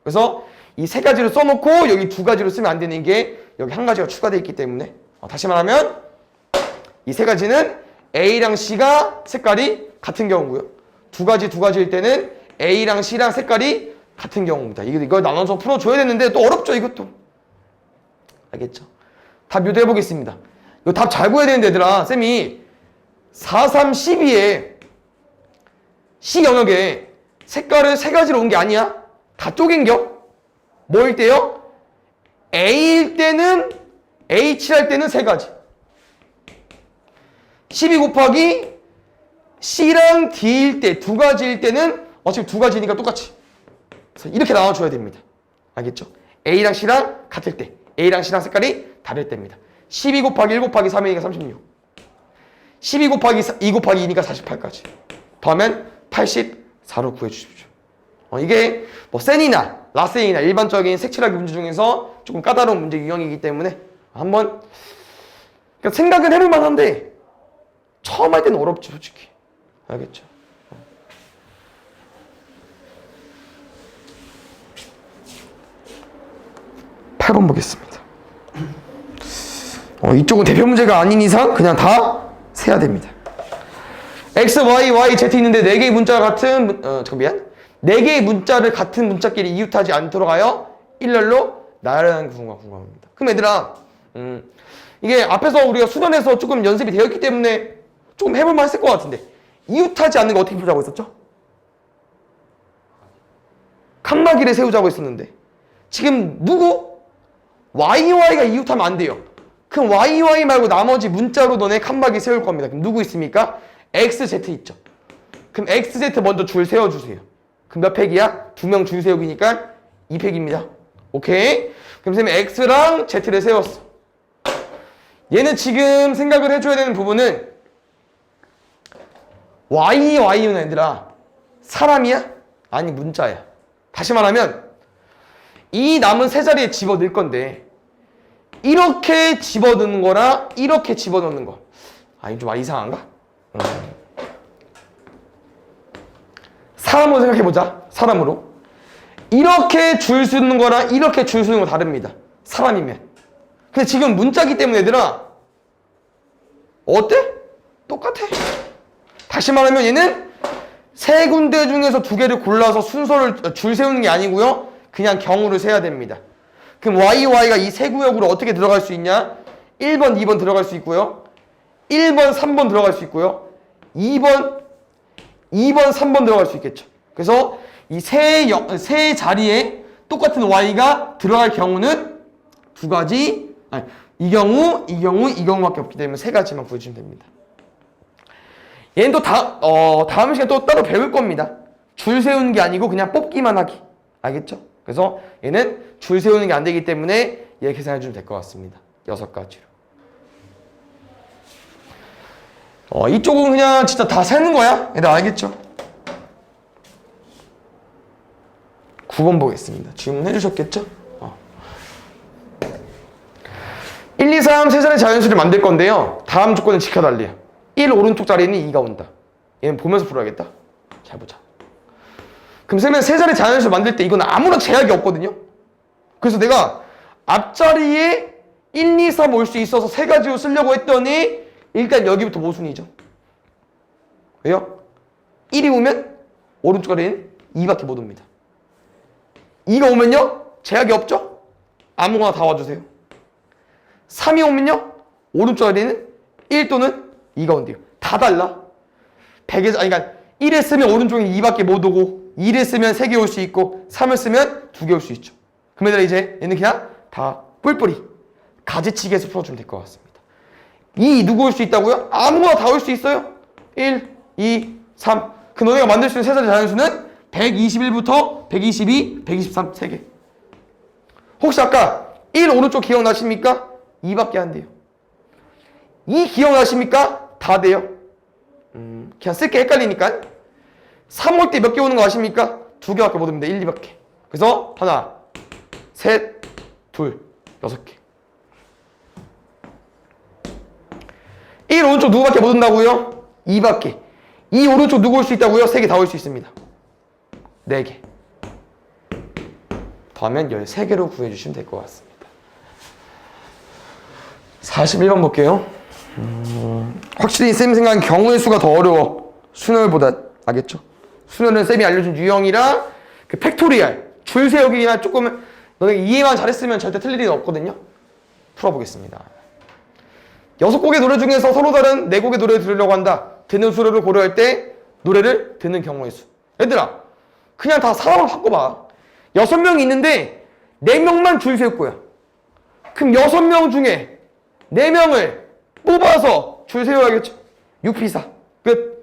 그래서 이 3가지로 써놓고 여기 2가지로 쓰면 안 되는 게 여기 1가지가 추가되어 있기 때문에 다시 말하면 이 3가지는 A랑 C가 색깔이 같은 경우고요. 2가지일 때는 A랑 C랑 색깔이 같은 경우입니다. 이걸 나눠서 풀어줘야 되는데 또 어렵죠 이것도. 알겠죠? 답 유도해 보겠습니다. 이거 답 잘 구해야 되는데 얘들아 쌤이 4, 3, 12에 C 영역에 색깔을 3가지로 온 게 아니야. 다 쪼갠겨. 뭐일 때요? A일 때는 A 칠할 때는 3가지. 12 곱하기 C랑 D일 때 2가지일 때는 어차피 2가지니까 똑같이. 그래서 이렇게 나눠줘야 됩니다. 알겠죠? A랑 C랑 같을 때 A랑 C랑 색깔이 다를 때입니다. 12 곱하기 1 곱하기 3이니까 36. 12 곱하기 2 곱하기 2니까 48까지. 더하면 84로 구해주십시오. 이게 뭐 센이나 라센이나 일반적인 색칠하기 문제 중에서 조금 까다로운 문제 유형이기 때문에 한번 그러니까 생각은 해볼 만한데 처음 할 때는 어렵지 솔직히. 알겠죠? 8번 보겠습니다. 이쪽은 대표 문제가 아닌 이상 그냥 다 세야 됩니다. x, y, y, z 있는데 4개의 문자가 같은 4개의 문자를 같은 문자끼리 이웃하지 않도록 하여 일렬로 나열하는 구조가 궁금합니다. 그럼 얘들아 이게 앞에서 우리가 수련에서 조금 연습이 되었기 때문에 조금 해볼만 했을 것 같은데 이웃하지 않는 거 어떻게 풀자고 했었죠? 칸막이를 세우자고 했었는데 지금 누구? YY가 이웃하면 안 돼요. 그럼 YY 말고 나머지 문자로 너네 칸막이 세울 겁니다. 그럼 누구 있습니까? XZ 있죠. 그럼 XZ 먼저 줄 세워주세요. 그럼 몇 팩이야? 2명 줄 세우기니까 2팩입니다. 오케이? 그럼 선생님이 X랑 Z를 세웠어. 얘는 지금 생각을 해줘야 되는 부분은 YY는 얘들아 사람이야? 아니 문자야. 다시 말하면 이 남은 세 자리에 집어넣을 건데 이렇게 집어넣는 거랑 이렇게 집어넣는 거 이거 좀 이상한가? 사람으로 생각해보자. 사람으로 이렇게 줄 서는 거랑 이렇게 줄 서는 거 다릅니다. 사람이면. 근데 지금 문자기 때문에 얘들아 어때? 똑같아. 다시 말하면 얘는 세 군데 중에서 2개를 골라서 순서를 줄 세우는 게 아니고요. 그냥 경우를 세야 됩니다. 그럼 YY가 이 세 구역으로 어떻게 들어갈 수 있냐? 1번, 2번 들어갈 수 있고요. 1번, 3번 들어갈 수 있고요. 2번, 3번 들어갈 수 있겠죠. 그래서 이 세 자리에 똑같은 Y가 들어갈 경우는 두 가지, 이 경우밖에 없기 때문에 세 가지만 구해주시면 됩니다. 얘는 또 다음 시간에 또 따로 배울 겁니다. 줄 세우는 게 아니고 그냥 뽑기만 하기. 알겠죠? 그래서 얘는 줄 세우는 게 안 되기 때문에 얘 계산해 주면 될 것 같습니다. 6가지로. 이쪽은 그냥 진짜 다 세는 거야. 얘들 알겠죠? 9번 보겠습니다. 질문해 주셨겠죠? 1, 2, 3 세 자리 자연수를 만들 건데요. 다음 조건을 지켜달래요. 1 오른쪽 자리에는 2가 온다. 얘는 보면서 풀어야겠다. 잘 보자. 그럼 쌤은 세 자리 자연수를 만들 때 이건 아무런 제약이 없거든요. 그래서 내가 앞자리에 1, 2, 3 올 수 있어서 세 가지로 쓰려고 했더니 일단 여기부터 모순이죠. 왜요? 1이 오면 오른쪽 자리에는 2밖에 못 옵니다. 2가 오면요? 제약이 없죠? 아무거나 다 와주세요. 3이 오면요? 오른쪽 자리에는 1 또는 2가 온대요. 다 달라. 100에서, 그러니까 1을 쓰면 오른쪽에 2밖에 못 오고 2를 쓰면 3개 올 수 있고 3을 쓰면 2개 올 수 있죠. 그럼 얘들아 이제 얘는 그냥 다 뿔뿔이 가지치기해서 풀어주면 될 것 같습니다. 2 누구 올 수 있다고요? 아무거나 다 올 수 있어요. 1, 2, 3. 그 너네가 만들 수 있는 세 자리 자연수는 121부터 122, 123 3개. 혹시 아까 1 오른쪽 기억나십니까? 2밖에 안 돼요. 2 기억나십니까? 다 돼요. 그냥 쓸게 헷갈리니까. 3 올 때 몇 개 오는 거 아십니까? 2개밖에 못 옵니다. 1, 2밖에. 그래서 하나, 셋, 둘, 6개. 1 오른쪽 누구밖에 못 온다고요? 2밖에. 2 오른쪽 누구 올 수 있다고요? 3개 다 올 수 있습니다. 4개. 더하면 13개로 구해주시면 될 것 같습니다. 41번 볼게요. 확실히 쌤 생각엔 경우의 수가 더 어려워. 수열보다. 알겠죠? 수열은 쌤이 알려준 유형이랑 그 팩토리얼, 줄 세우기나 조금 너네 이해만 잘했으면 절대 틀릴 일은 없거든요. 풀어보겠습니다. 6곡의 노래 중에서 서로 다른 4곡의 노래를 들으려고 한다. 듣는 수를 고려할 때 노래를 듣는 경우의 수. 얘들아 그냥 다 사람으로 바꿔봐. 6명이 있는데 4명만 줄 세울 거야. 그럼 6명 중에 4명을 뽑아서 줄 세워야겠죠. 6피사 끝.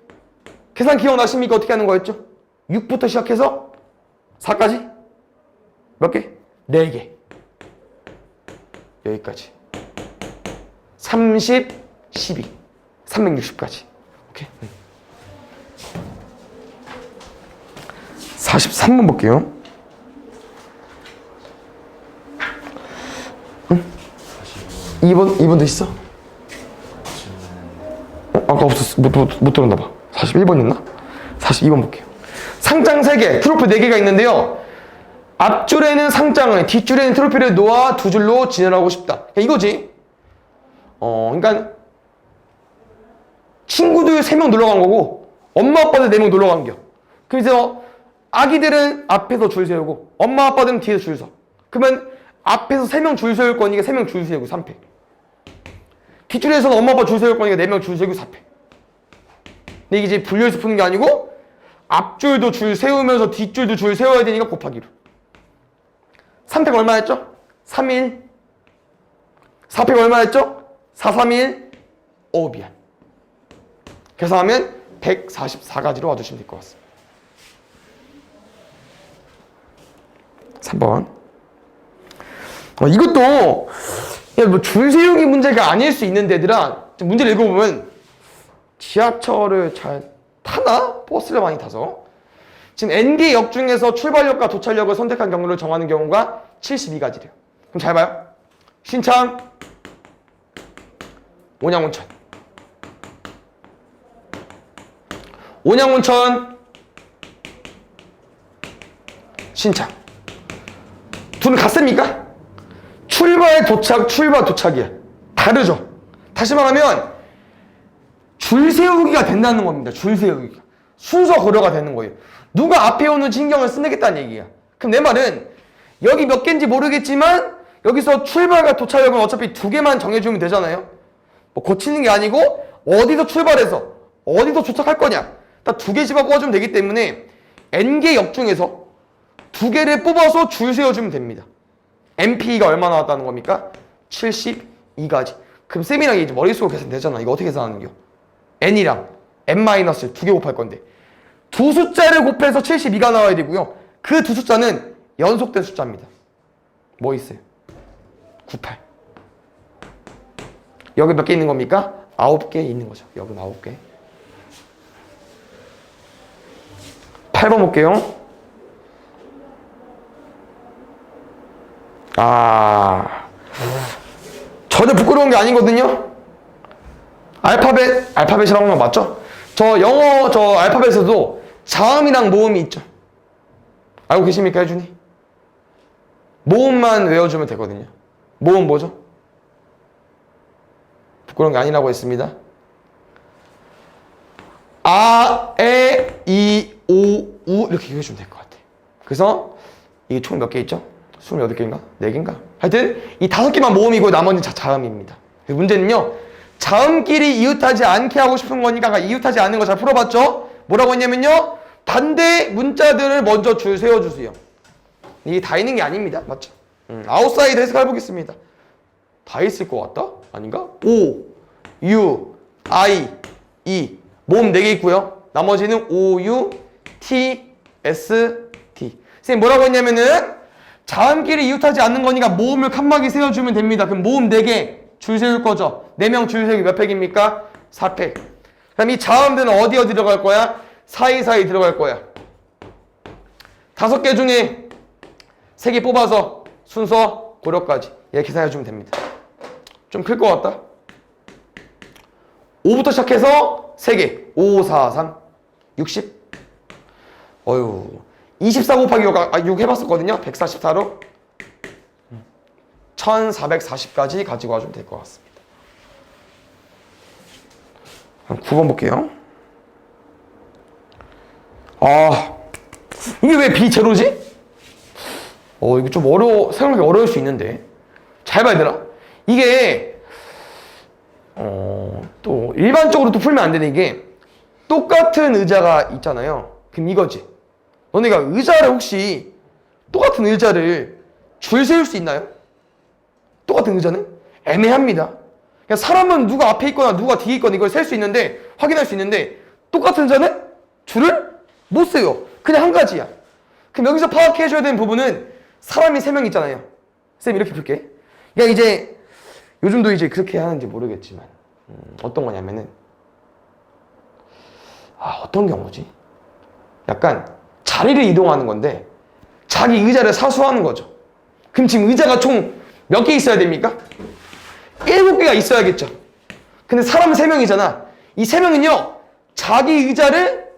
계산 기억나십니까? 어떻게 하는 거였죠? 6부터 시작해서 4까지 몇 개? 4개. 여기까지 30, 12 360까지. 오케이. 43번 볼게요. 2번도 있어? 아까 없었어. 못 들었나 봐. 41번이었나? 42번 볼게요. 상장 3개, 트로피 4개가 있는데요. 앞줄에는 상장을, 뒷줄에는 트로피를 놓아 두 줄로 진열하고 싶다. 이거지. 그러니까 친구들 3명 놀러 간 거고 엄마 아빠들 4명 놀러 간겨. 그래서 아기들은 앞에서 줄 세우고 엄마 아빠들은 뒤에서 줄 서. 그러면 앞에서 3명 줄 세울 거니까 3명 줄 세우고 3패. 뒷줄에서는 엄마 아빠 줄 세울 거니까 4명 줄 세우고 4패. 근데 이게 이제 분류해서 푸는 게 아니고 앞줄도 줄 세우면서 뒷줄도 줄 세워야 되니까 곱하기로. 3패가 얼마였죠? 3일. 4패가 얼마였죠? 4, 3, 1. 미안. 계산하면 144가지로 와주시면 될 것 같습니다. 3번. 이것도 뭐 줄 세우기 문제가 아닐 수 있는데 얘들아 문제를 읽어보면 지하철을 잘 타나? 버스를 많이 타서 지금 N개 역 중에서 출발역과 도착역을 선택한 경로를 정하는 경우가 72가지래요. 그럼 잘 봐요. 신창, 온양온천, 온양온천, 신창. 둘은 같습니까? 출발, 도착, 출발, 도착이야. 다르죠? 다시 말하면 줄 세우기가 된다는 겁니다. 줄 세우기가. 순서 고려가 되는 거예요. 누가 앞에 오는 신경을 쓰내겠다는 얘기야. 그럼 내 말은 여기 몇 개인지 모르겠지만 여기서 출발과 도착역은 어차피 2개만 정해주면 되잖아요. 뭐 고치는 게 아니고 어디서 출발해서 어디서 도착할 거냐 딱 2개 집어 뽑아주면 되기 때문에 N개 역 중에서 2개를 뽑아서 줄 세워주면 됩니다. MP가 얼마 나왔다는 겁니까? 72가지. 그럼 쌤이랑 이제 머릿속으로 계산되잖아. 이거 어떻게 계산하는 겨? N이랑 N-2 2개 곱할 건데 두 숫자를 곱해서 72가 나와야 되고요. 그 두 숫자는 연속된 숫자입니다. 뭐 있어요? 98. 여기 몇 개 있는 겁니까? 9개 있는 거죠. 여기 9개. 8번 볼게요. 전혀 부끄러운 게 아니거든요. 알파벳이라고 하면 맞죠? 저 영어 알파벳에도 자음이랑 모음이 있죠. 알고 계십니까, 혜준이? 모음만 외워주면 되거든요. 모음 뭐죠? 부끄러운 게 아니라고 했습니다. 아, 에, 이, 오, 우 이렇게 해주면 될 것 같아. 그래서 이게 총 몇 개 있죠? 28개인가? 4개인가? 하여튼 이 5개만 모음이고 나머지는 자음입니다. 문제는요. 자음끼리 이웃하지 않게 하고 싶은 거니까 이웃하지 않는 거 잘 풀어봤죠? 뭐라고 했냐면요. 반대 문자들을 먼저 줄 세워주세요. 이게 다 있는 게 아닙니다. 맞죠? 아웃사이드 해석해 보겠습니다. 다 있을 것 같다? 아닌가? O, U, I, E 모음 4개 있고요. 나머지는 O, U, T, S, T. 선생님 뭐라고 했냐면은 자음끼리 이웃하지 않는 거니까 모음을 칸막이 세워주면 됩니다. 그럼 모음 4개 줄 세울 거죠. 4명 줄 세우기 몇 팩입니까? 4팩. 그럼 이 자음들은 어디 들어갈 거야? 사이사이 들어갈 거야. 5개 중에 3개 뽑아서 순서 고려까지 얘 계산해주면 됩니다. 좀 클 것 같다? 5부터 시작해서 3개 5, 4, 3, 60 24 곱하기 6 해봤었거든요. 144로 1440까지 가지고 와주면 될 것 같습니다. 9번 볼게요. 이게 왜 비제로지? 이게 좀 생각하기 어려울 수 있는데 잘 봐야 되나? 이게 또 일반적으로 또 풀면 안 되는 이게 똑같은 의자가 있잖아요. 그럼 이거지. 너네가 의자를 혹시 똑같은 의자를 줄 세울 수 있나요? 똑같은 의자는? 애매합니다. 그냥 사람은 누가 앞에 있거나 누가 뒤에 있거나 이걸 셀 수 있는데 확인할 수 있는데 똑같은 의자는 줄을 못 세요. 그냥 한 가지야. 그럼 여기서 파악해 줘야 되는 부분은 사람이 3명 있잖아요. 쌤 이렇게 풀게. 그러니까 이제 요즘도 이제 그렇게 하는지 모르겠지만 어떤 거냐면은 어떤 경우지? 약간 자리를 이동하는 건데 자기 의자를 사수하는 거죠. 그럼 지금 의자가 총 몇 개 있어야 됩니까? 7개가 있어야겠죠. 근데 사람은 3명이잖아. 이 3명은요 자기 의자를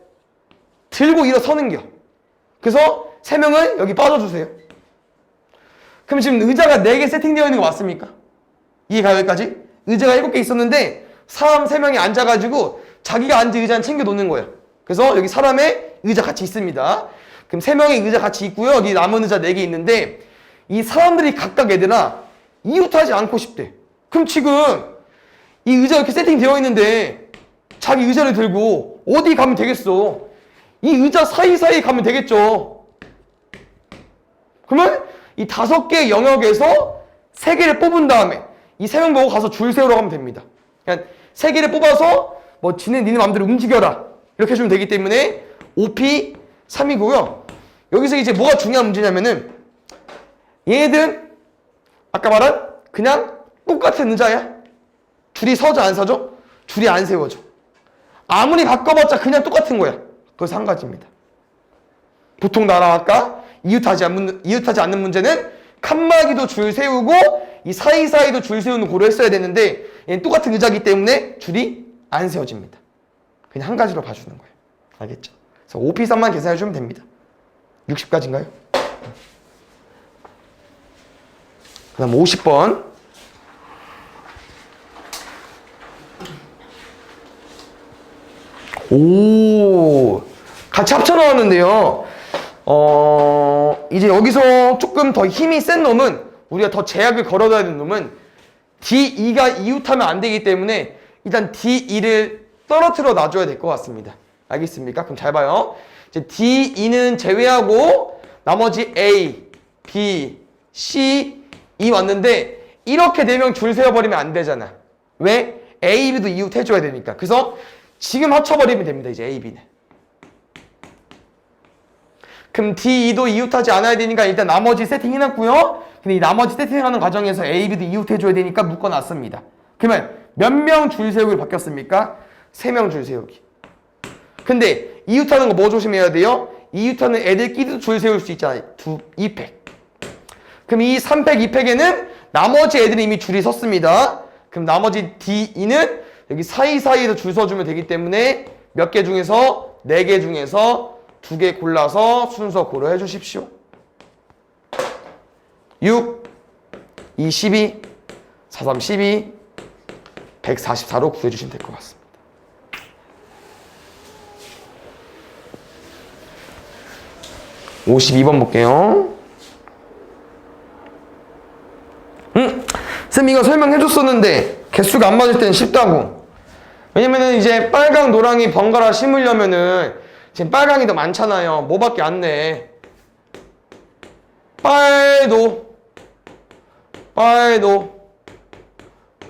들고 일어서는 겨. 그래서 3명은 여기 빠져주세요. 그럼 지금 의자가 4개 세팅되어 있는 거 맞습니까? 이해가요, 여기까지? 의자가 7개 있었는데 사람 3명이 앉아가지고 자기가 앉은 의자는 챙겨 놓는 거예요. 그래서 여기 사람의 의자 같이 있습니다. 그럼 3명의 의자 같이 있고요. 여기 남은 의자 4개 있는데 이 사람들이 각각 얘들아 이웃하지 않고 싶대. 그럼 지금 이 의자 이렇게 세팅되어 있는데 자기 의자를 들고 어디 가면 되겠어? 이 의자 사이사이 가면 되겠죠. 그러면 이 5개의 영역에서 3개를 뽑은 다음에 이 3명 보고 가서 줄 세우러 가면 됩니다. 그냥 3개를 뽑아서 뭐 니네 마음대로 움직여라 이렇게 해주면 되기 때문에 5P 3이고요. 여기서 이제 뭐가 중요한 문제냐면은 얘네들은 아까 말한 그냥 똑같은 의자야. 줄이 서져 안 서져? 줄이 안 세워져. 아무리 바꿔봤자 그냥 똑같은 거야. 그래서 한 가지입니다. 보통 나라 아까 이웃하지 않는 문제는 칸막이도 줄 세우고 이 사이사이도 줄 세우는 고려했어야 되는데 얘는 똑같은 의자이기 때문에 줄이 안 세워집니다. 그냥 한 가지로 봐주는 거예요. 알겠죠? 그래서 5P3만 계산해주면 됩니다. 60까지인가요? 그 다음 50번. 오, 같이 합쳐 나왔는데요. 이제 여기서 조금 더 힘이 센 놈은 우리가 더 제약을 걸어둬야 되는 놈은 D2가 이웃하면 안 되기 때문에 일단 D2를 떨어뜨려 놔줘야 될 것 같습니다. 알겠습니까? 그럼 잘 봐요. 이제 D2는 제외하고 나머지 A, B, C, E 왔는데 이렇게 4명 줄 세워버리면 안 되잖아. 왜? A, B도 이웃해줘야 되니까. 그래서 지금 합쳐버리면 됩니다. 이제 A, B는. 그럼 D2도 이웃하지 않아야 되니까 일단 나머지 세팅해놨고요. 근데 이 나머지 세팅하는 과정에서 A, B도 이웃해줘야 되니까 묶어놨습니다. 그러면 몇 명 줄 세우기로 바뀌었습니까? 3명 줄 세우기. 근데 이웃하는 거 뭐 조심해야 돼요? 이웃하는 애들끼리도 줄 세울 수 있잖아요. 2팩. 그럼 이 3팩, 2팩에는 나머지 애들이 이미 줄이 섰습니다. 그럼 나머지 D2는 여기 사이사이에서 줄 서주면 되기 때문에 몇 개 중에서 4개 중에서 2개 골라서 순서 고려해 주십시오. 6, 2, 12, 4, 3, 12, 144로 구해주시면 될 것 같습니다. (52번) 볼게요. 쌤 이거 설명해줬었는데 개수가 안 맞을 때는 쉽다고. 왜냐면은 이제 빨강 노랑이 번갈아 심으려면은 지금 빨강이 더 많잖아요. 뭐밖에 안 내. 빨도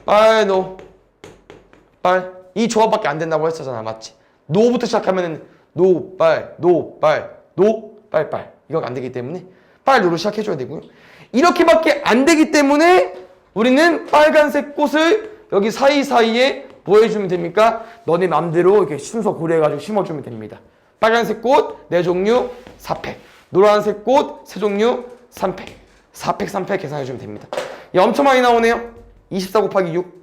빨 이 조합밖에 안 된다고 했었잖아. 맞지? 노부터 시작하면은 노빨 이거 안 되기 때문에 빨노로 시작해줘야 되고요. 이렇게밖에 안 되기 때문에 우리는 빨간색 꽃을 여기 사이사이에 뭐 해주면 됩니까? 너네 맘대로 이렇게 순서 고려해가지고 심어주면 됩니다. 빨간색 꽃 4종류 4팩, 노란색 꽃 3종류 3팩, 4팩 3팩 계산해주면 됩니다. 엄청 많이 나오네요. 24 곱하기 6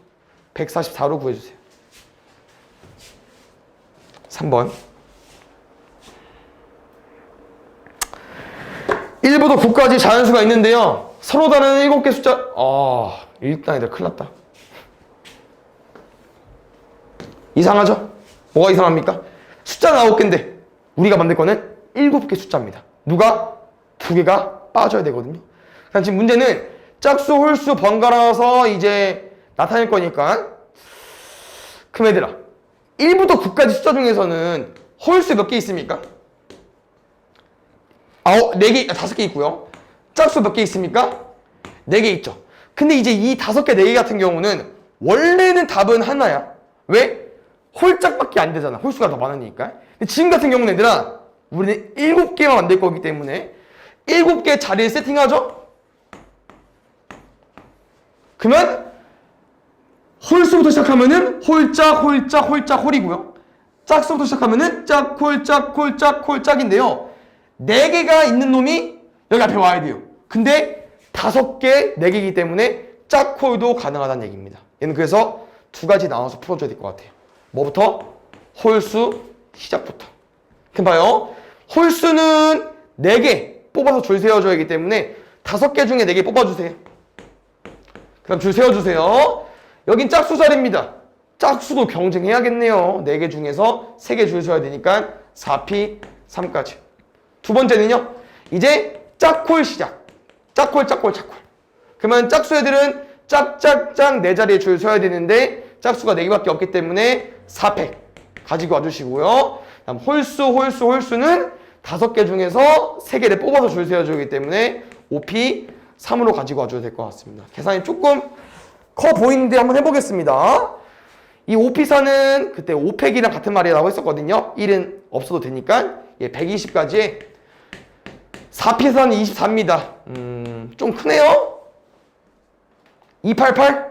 144로 구해주세요. 3번 1부터 9까지 자연수가 있는데요. 서로 다른 7개 숫자 일단 얘들 큰일 났다. 이상하죠? 뭐가 이상합니까? 숫자는 9개인데 우리가 만들 거는 7개 숫자입니다. 누가? 2개가 빠져야 되거든요. 그러니까 지금 문제는 짝수, 홀수 번갈아서 이제 나타낼 거니까. 그럼 얘들아 1부터 9까지 숫자 중에서는 홀수 몇 개 있습니까? 5개 있고요. 짝수 몇 개 있습니까? 4개 있죠. 근데 이제 이 5개, 4개 같은 경우는 원래는 답은 하나야. 왜? 홀짝밖에 안 되잖아. 홀수가 더 많으니까. 근데 지금 같은 경우는 얘들아 우리는 7개만 만들 거기 때문에 7개 자리를 세팅하죠? 그러면 홀수부터 시작하면은 홀짝, 홀이고요. 짝수부터 시작하면은 짝, 홀짝인데요. 4개가 있는 놈이 여기 앞에 와야 돼요. 근데 5개, 4개이기 때문에 짝홀도 가능하다는 얘기입니다. 얘는 그래서 2가지 나눠서 풀어줘야 될 것 같아요. 뭐부터? 홀수 시작부터. 그럼 봐요. 홀수는 4개 뽑아서 줄 세워줘야 하기 때문에 5개 중에 4개 뽑아주세요. 그럼 줄 세워주세요. 여긴 짝수 자리입니다. 짝수도 경쟁해야겠네요. 4개 중에서 3개 줄 서야 되니까 4P 3까지. 두 번째는요. 이제 짝콜 시작. 짝콜. 그러면 짝수 애들은 짝짝짝 4자리에 줄 서야 되는데 짝수가 4개밖에 없기 때문에 4팩 가지고 와주시고요. 다음 홀수는 5개 중에서 3개를 뽑아서 줄 세워주기 기 때문에 5P 3으로 가지고 와줘야 될 것 같습니다. 계산이 조금 커 보이는데 한번 해보겠습니다. 이 5P4는 그때 5팩이랑 같은 말이라고 했었거든요. 1은 없어도 되니까 120까지 4P4는 24입니다. 좀 크네요. 288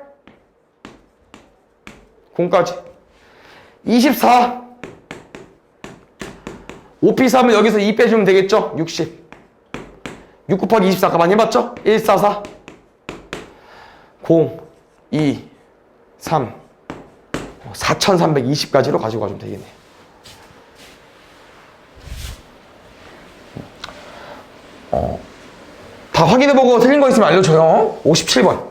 0까지 24 5P3은 여기서 2 빼주면 되겠죠? 60 6 곱하기 24 가만히 해봤죠? 144 0 2 3 4320까지로 가지고 가주면 되겠네요. 다 확인해보고 틀린 거 있으면 알려줘요. 57번.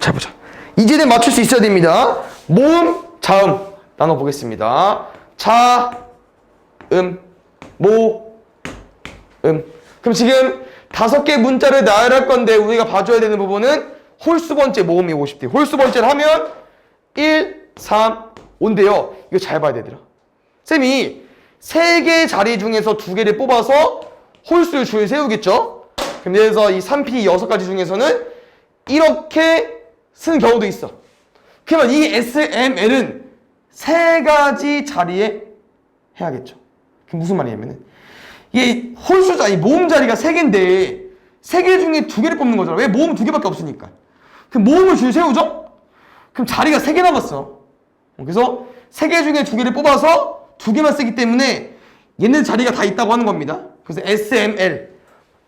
잘 보자. 이제는 맞출 수 있어야 됩니다. 모음, 자음 나눠보겠습니다. 자, 모, 그럼 지금 5개 문자를 나열할 건데 우리가 봐줘야 되는 부분은 홀수 번째 모음이 오고 싶대요. 홀수 번째를 하면 1, 3, 5인데요. 이거 잘 봐야 되더라. 쌤이 3개 자리 중에서 2개를 뽑아서 홀수를 줄 세우겠죠? 그럼 예를 들어서 이 3P 6가지 중에서는 이렇게 쓰는 경우도 있어. 그러면 이 SML은 3가지 자리에 해야겠죠. 그게 무슨 말이냐면은 이게 홀수자, 이 모음 자리가 3개인데 3개 중에 2개를 뽑는 거잖아. 왜? 모음은 2개밖에 없으니까. 그럼 모음을 줄 세우죠? 그럼 자리가 3개 남았어. 그래서 3개 중에 2개를 뽑아서 2개만 쓰기 때문에 얘네 자리가 다 있다고 하는 겁니다. 그래서 SML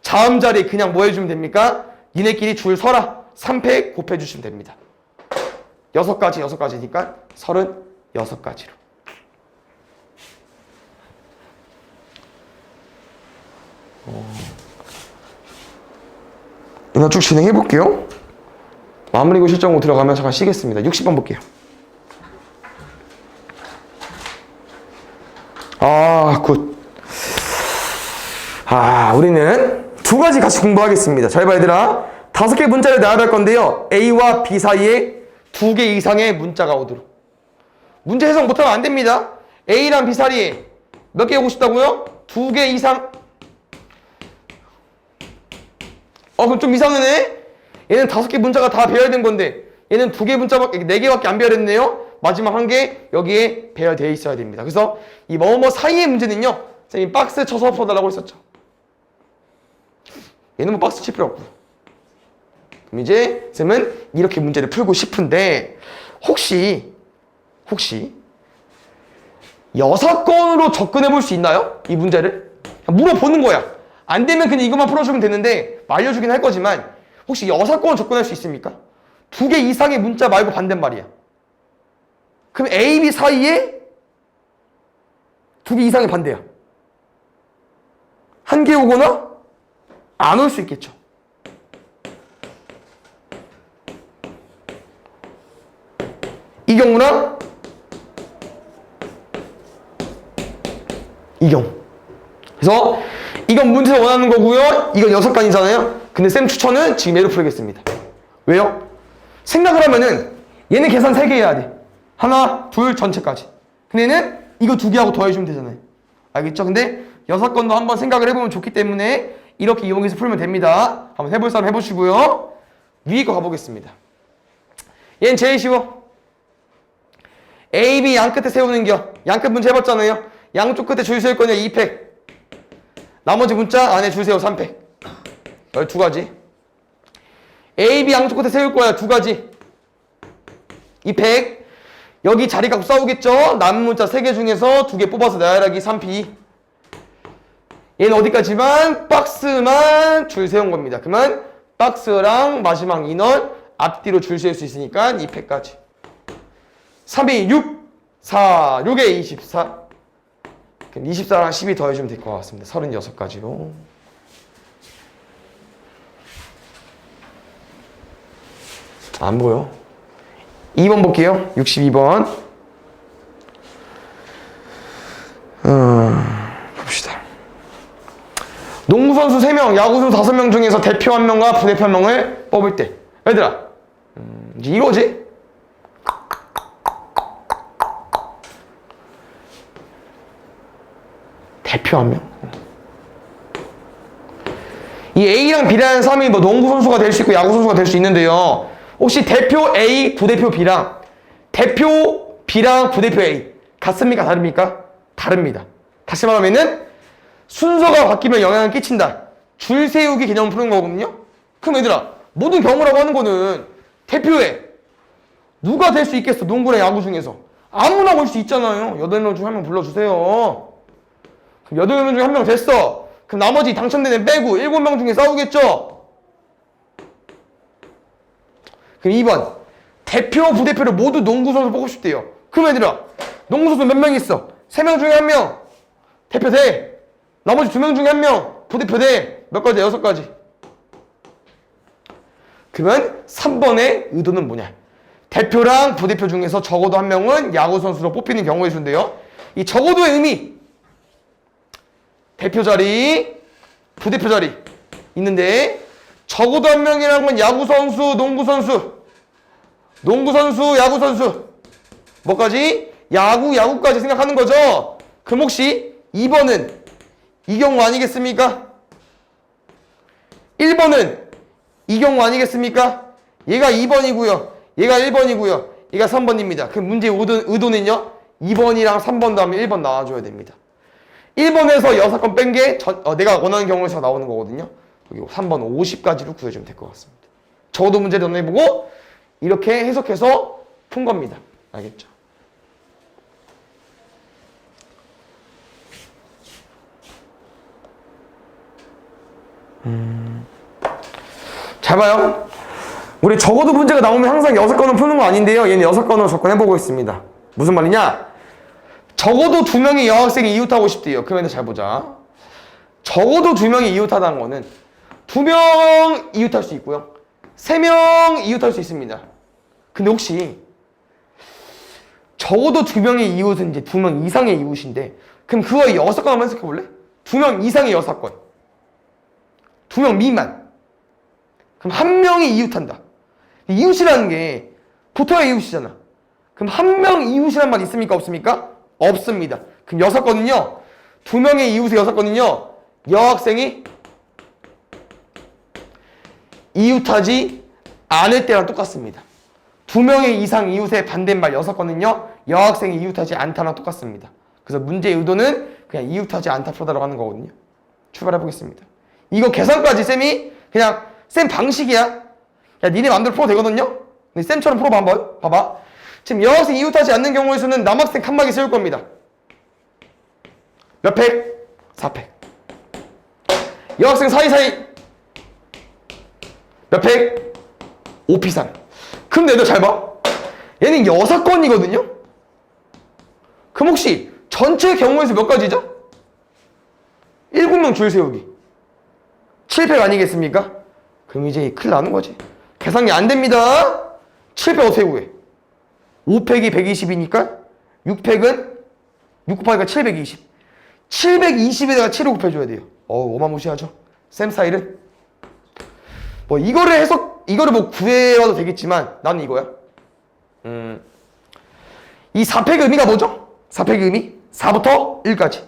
자음 자리 그냥 뭐 해주면 됩니까? 니네끼리 줄 서라. 3팩 곱해주시면 됩니다. 6가지니까 36가지로. 이거 쭉 진행해 볼게요. 마무리고 실전으로 들어가면 잠깐 쉬겠습니다. 60번 볼게요. 굿. 우리는 2가지 같이 공부하겠습니다. 잘 봐, 얘들아. 5개 문자를 나열할 건데요. A와 B 사이에 2개 이상의 문자가 오도록. 문제 해석 못하면 안 됩니다. A랑 B 사이에 몇 개 오고 싶다고요? 2개 이상. 그럼 좀 이상하네? 얘는 5개 문자가 다 배열된 건데 얘는 2개 문자밖에, 4개밖에 안 배열했네요? 마지막 1개 여기에 배열되어 있어야 됩니다. 그래서 이 뭐뭐 사이의 문제는요, 선생님이 박스 쳐서 풀어달라고 했었죠. 얘는 뭐 박스 칠 필요 없고. 그럼 이제 쌤은 이렇게 문제를 풀고 싶은데 혹시 6건으로 접근해 볼 수 있나요? 이 문제를? 물어보는 거야. 안 되면 그냥 이것만 풀어주면 되는데 알려주긴 할 거지만 혹시 6건으로 접근할 수 있습니까? 2개 이상의 문자 말고 반대말이야. 그럼 A, B 사이에 2개 이상의 반대야. 1개 오거나 안 올 수 있겠죠. 이 경우나 이 경우. 그래서 이건 문제에서 원하는 거고요. 이건 6간이잖아요. 근데 쌤 추천은 지금 얘로 풀겠습니다. 왜요? 생각을 하면은 얘는 계산 3개 해야 돼. 하나, 둘, 전체까지. 근데 얘는 이거 2개 하고 더해주면 되잖아요. 알겠죠? 근데 6건도 한번 생각을 해보면 좋기 때문에 이렇게 이용해서 풀면 됩니다. 한번 해볼 사람 해보시고요. 위에 거 가보겠습니다. 얘는 제일 쉬워. A, B 양 끝에 세우는 겨. 양끝 문제 해봤잖아요. 양쪽 끝에 줄 세울 거냐 2팩. 나머지 문자 안에 줄 세워 3팩. 12가지. A, B 양쪽 끝에 세울 거야 2가지. 2팩. 여기 자리 갖고 싸우겠죠? 남은 문자 3개 중에서 2개 뽑아서 나열하기 3P. 얘는 어디까지만? 박스만 줄 세운 겁니다. 그러면 박스랑 마지막 인원 앞뒤로 줄 세울 수 있으니까 2팩까지. 3이 6, 4, 6에 24. 24랑 12 더해주면 될 것 같습니다. 36가지로. 안 보여. 2번 볼게요. 62번. 봅시다. 농구선수 3명, 야구선수 5명 중에서 대표 1명과 부대표 1명을 뽑을 때. 얘들아, 이제 이거지? 대표 1명. 이 A랑 B라는 사람이 뭐 농구선수가 될 수 있고 야구선수가 될 수 있는데요. 혹시 대표 A, 부대표 B랑 대표 B랑 부대표 A 같습니까? 다릅니까? 다릅니다. 다시 말하면은 순서가 바뀌면 영향을 끼친다. 줄 세우기 개념을 푸는 거거든요. 그럼 얘들아, 모든 경우라고 하는 거는 대표에 누가 될 수 있겠어? 농구랑 야구 중에서 아무나 올 수 있잖아요. 8명 중 1명 불러주세요. 그럼 8명 중에 1명 됐어. 그럼 나머지 당첨되는 빼고 7명 중에 싸우겠죠? 그럼 2번 대표, 부대표를 모두 농구선수 뽑고 싶대요. 그럼 얘들아, 농구선수 몇 명 있어? 3명 중에 1명 대표 돼. 나머지 2명 중에 1명 부대표 돼. 몇 가지? 6가지. 그러면 3번의 의도는 뭐냐? 대표랑 부대표 중에서 적어도 1명은 야구선수로 뽑히는 경우에 준대요. 이 적어도의 의미, 대표 자리, 부대표 자리 있는데 적어도 1명이라는 건 야구선수, 농구선수, 야구선수 뭐까지? 야구까지 생각하는 거죠. 그럼 혹시 2번은 이 경우 아니겠습니까? 1번은 이 경우 아니겠습니까? 얘가 2번이고요. 얘가 1번이고요. 얘가 3번입니다. 그 문제의 의도는요. 2번이랑 3번 다음에 1번 나와줘야 됩니다. 1번에서 6건 뺀 게 내가 원하는 경우에서 나오는 거거든요. 여기 3번 50까지로 구해주면 될 것 같습니다. 적어도 문제를 정리해보고 이렇게 해석해서 푼 겁니다. 알겠죠? 잘 봐요. 우리 적어도 문제가 나오면 항상 6건은 푸는 거 아닌데요. 얘는 6건으로 접근해보고 있습니다. 무슨 말이냐? 적어도 2명의 여학생이 이웃하고 싶대요. 그러면 잘 보자. 적어도 2명이 이웃하다는 거는 2명 이웃할 수 있고요. 3명 이웃할 수 있습니다. 근데 혹시 적어도 2명의 이웃은 이제 2명 이상의 이웃인데 그럼 그거 6건 한번 해석해 볼래? 2명 이상의 6건. 2명 미만. 그럼 1명이 이웃한다. 이웃이라는 게 붙어야 이웃이잖아. 그럼 1명 이웃이란 말 있습니까? 없습니까? 없습니다. 그럼 6건은요. 2명의 이웃의 6건은요. 여학생이 이웃하지 않을 때랑 똑같습니다. 2명의 이상 이웃의 반대말 6건은요. 여학생이 이웃하지 않다랑 똑같습니다. 그래서 문제의 의도는 그냥 이웃하지 않다 풀어달라고 하는 거거든요. 출발해 보겠습니다. 이거 계산까지 쌤이 그냥 쌤 방식이야. 야, 니네 마음대로 풀어도 되거든요. 근데 쌤처럼 풀어봐 한번. 봐봐. 지금 여학생 이웃하지 않는 경우에 서는 남학생 칸막이 세울 겁니다. 몇 팩? 4팩. 여학생 사이사이 몇 팩? 5P3. 그럼 얘들 잘 봐. 얘는 6건이거든요. 그럼 혹시 전체 경우에서 몇 가지죠? 7명 줄 세우기. 7팩 아니겠습니까? 그럼 이제 큰일 나는 거지. 계산이 안 됩니다. 7팩 어떻게 구해? 5팩이 120이니까 6팩은 6 곱하니까 720. 720에다가 7을 곱해줘야 돼요. 어마무시하죠. 쌤 스타일은 뭐 이거를 뭐 구해와도 되겠지만 나는 이거야. 이 4팩의 의미가 뭐죠? 4팩의 의미? 4부터 1까지.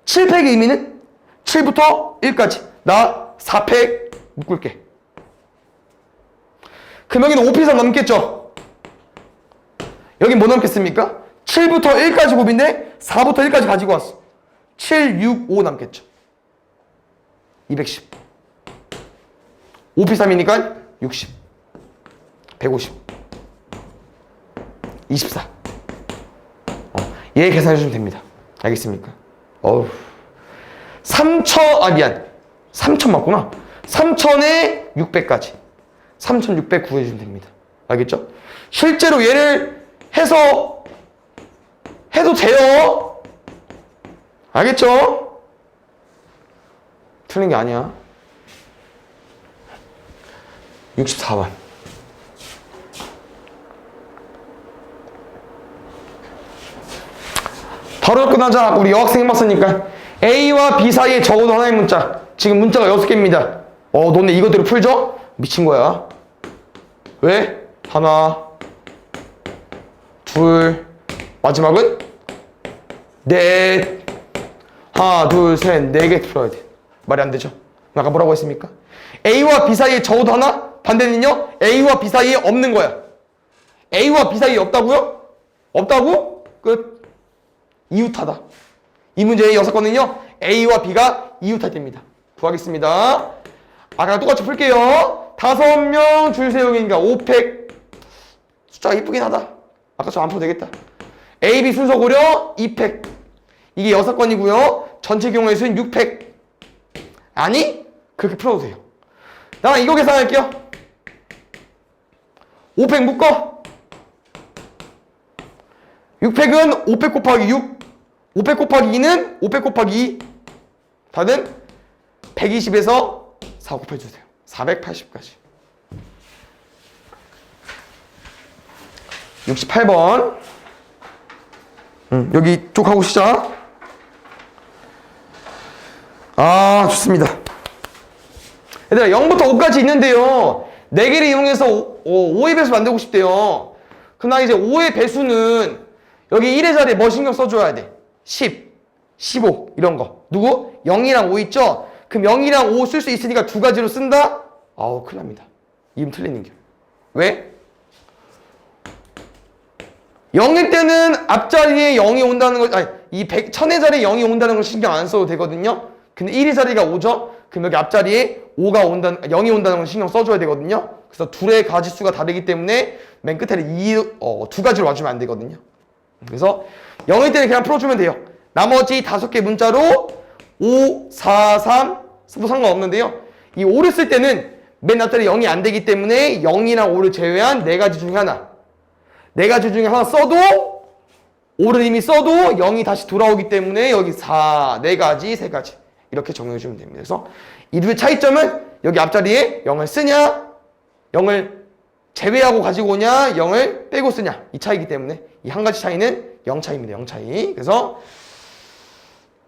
7팩의 의미는 7부터 1까지. 나 4팩 묶을게. 그럼 여기는 5P3 남겠죠? 여긴 뭐 남겠습니까? 7부터 1까지 곱인데 4부터 1까지 가지고 왔어. 7, 6, 5 남겠죠. 210. 5P3이니까 60. 150. 24. 얘 계산해주시면 됩니다. 알겠습니까? 3천 맞구나. 3천에 600까지. 3,600 구해주시면 됩니다. 알겠죠? 실제로 얘를 해도 돼요. 알겠죠? 틀린 게 아니야. 64번. 바로 접근하자. 우리 여학생 해봤으니까. A와 B 사이에 적어도 하나의 문자. 지금 문자가 6개입니다. 너네 이거대로 풀죠? 미친 거야. 왜? 하나, 둘, 마지막은 넷. 하나, 둘, 셋, 4개 풀어야 돼. 말이 안 되죠? 아까 뭐라고 했습니까? A와 B 사이에 적어도 하나? 반대는요? A와 B 사이에 없는 거야. A와 B 사이에 없다고요? 없다고? 끝. 이웃하다. 이 문제의 6건은요, A와 B가 이웃할 때입니다. 구하겠습니다. 아까 똑같이 풀게요. 5명 줄 세우기니까 5팩. 숫자가 이쁘긴 하다. 아까처럼 안 풀어도 되겠다. A, B 순서 고려 2팩. 이게 6건이고요. 전체 경우의 수는 6팩. 아니? 그렇게 풀어도 돼요. 나 이거 계산할게요. 5팩 묶어. 6팩은 5팩 곱하기 6. 5팩 곱하기 2는 5팩 곱하기 2. 답은 120에서 4 곱해주세요. 480까지. 68번. 여기 쪽 하고 시작. 좋습니다. 얘들아, 0부터 5까지 있는데요. 4개를 이용해서 5의 배수 만들고 싶대요. 그럼 나 이제 5의 배수는 여기 1의 자리에 뭐 신경 써줘야 돼? 10, 15 이런 거. 누구? 0이랑 5 있죠? 그럼 0이랑 5 쓸 수 있으니까 2가지로 쓴다? 큰일 납니다. 이름 틀리는 게. 왜? 0일 때는 앞자리에 0이 온다는 걸, 이 1000의 자리에 0이 온다는 걸 신경 안 써도 되거든요. 근데 1의 자리가 5죠? 그럼 여기 앞자리에 0이 온다는 걸 신경 써줘야 되거든요. 그래서 둘의 가지수가 다르기 때문에 맨 끝에는 2가지로 와주면 안 되거든요. 그래서 0일 때는 그냥 풀어주면 돼요. 나머지 5개 문자로 5, 4, 3, 뭐 상관없는데요. 이 5를 쓸 때는 맨 앞자리에 0이 안 되기 때문에 0이랑 5를 제외한 4가지 중에 하나. 4가지 중에 하나 써도 5를 이미 써도 0이 다시 돌아오기 때문에 여기 4, 4가지, 3가지 이렇게 정리해주면 됩니다. 그래서 이 둘의 차이점은 여기 앞자리에 0을 쓰냐 0을 제외하고 가지고 오냐 0을 빼고 쓰냐 이 차이기 때문에 이 한 가지 차이는 0 차이입니다. 0 차이. 그래서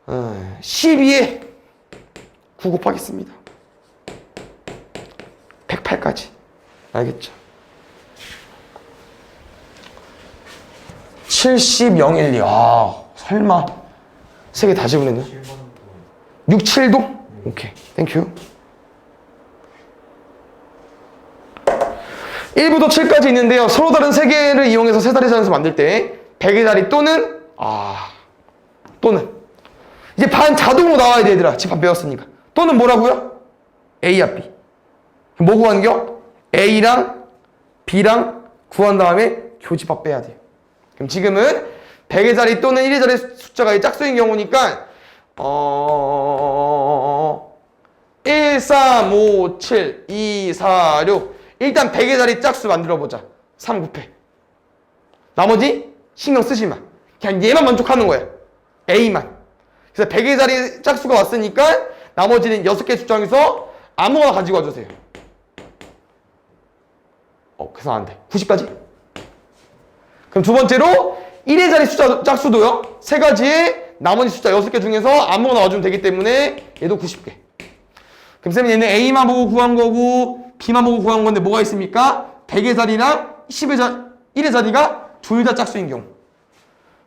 12에 9 곱하겠습니다. 108까지. 알겠죠? 70, 0, 1, 2. 설마. 3개 다 집어냈네. 6, 7도? 오케이. 땡큐. 1부터 7까지 있는데요. 서로 다른 3개를 이용해서 세 자리 자연수 만들 때 100의 자리 또는 이제 반 자동으로 나와야 돼, 얘들아. 집합 배웠으니까. 또는 뭐라고요? A야 B. 뭐 구한겨? A랑 B랑 구한 다음에 교집합 빼야 돼요. 그럼 지금은 100의 자리 또는 1의 자리 숫자가 짝수인 경우니까 1, 3, 5, 7, 2, 4, 6 일단 100의 자리 짝수 만들어보자. 3 9패. 나머지 신경 쓰지 마. 그냥 얘만 만족하는 거야. A만. 그래서 100의 자리 짝수가 왔으니까 나머지는 6개 숫자 중에서 아무거나 가지고 와주세요. 그래서 안 돼. 90까지? 그럼 두 번째로 1의 자리 숫자 짝수도요. 3가지에 나머지 숫자 6개 중에서 아무거나 와주면 되기 때문에 얘도 90개. 그럼 쌤은 얘는 A만 보고 구한 거고 B만 보고 구한 건데 뭐가 있습니까? 100의 자리랑 1의 자리가 둘 다 짝수인 경우.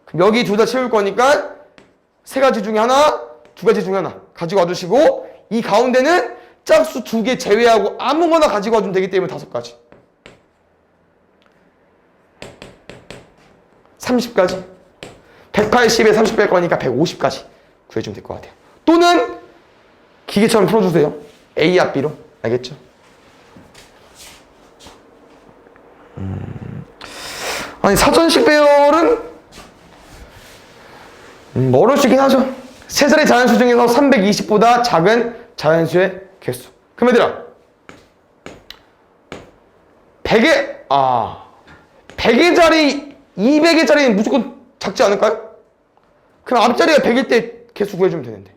그럼 여기 둘 다 채울 거니까 3가지 중에 하나, 2가지 중에 하나 가지고 와주시고 이 가운데는 짝수 2개 제외하고 아무거나 가지고 와주면 되기 때문에 5가지. 30까지. 180에 30 뺄 거니까 150까지 구해주면 될 것 같아요. 또는 기계처럼 풀어주세요. A야 B로. 알겠죠? 아니 사전식 배열은 어려울 수 있긴 하죠. 세 자리 자연수 중에서 320보다 작은 자연수의 개수. 그럼 얘들아 100의 자리 200의 자리는 무조건 작지 않을까요? 그럼 앞자리가 100일 때 개수 구해주면 되는데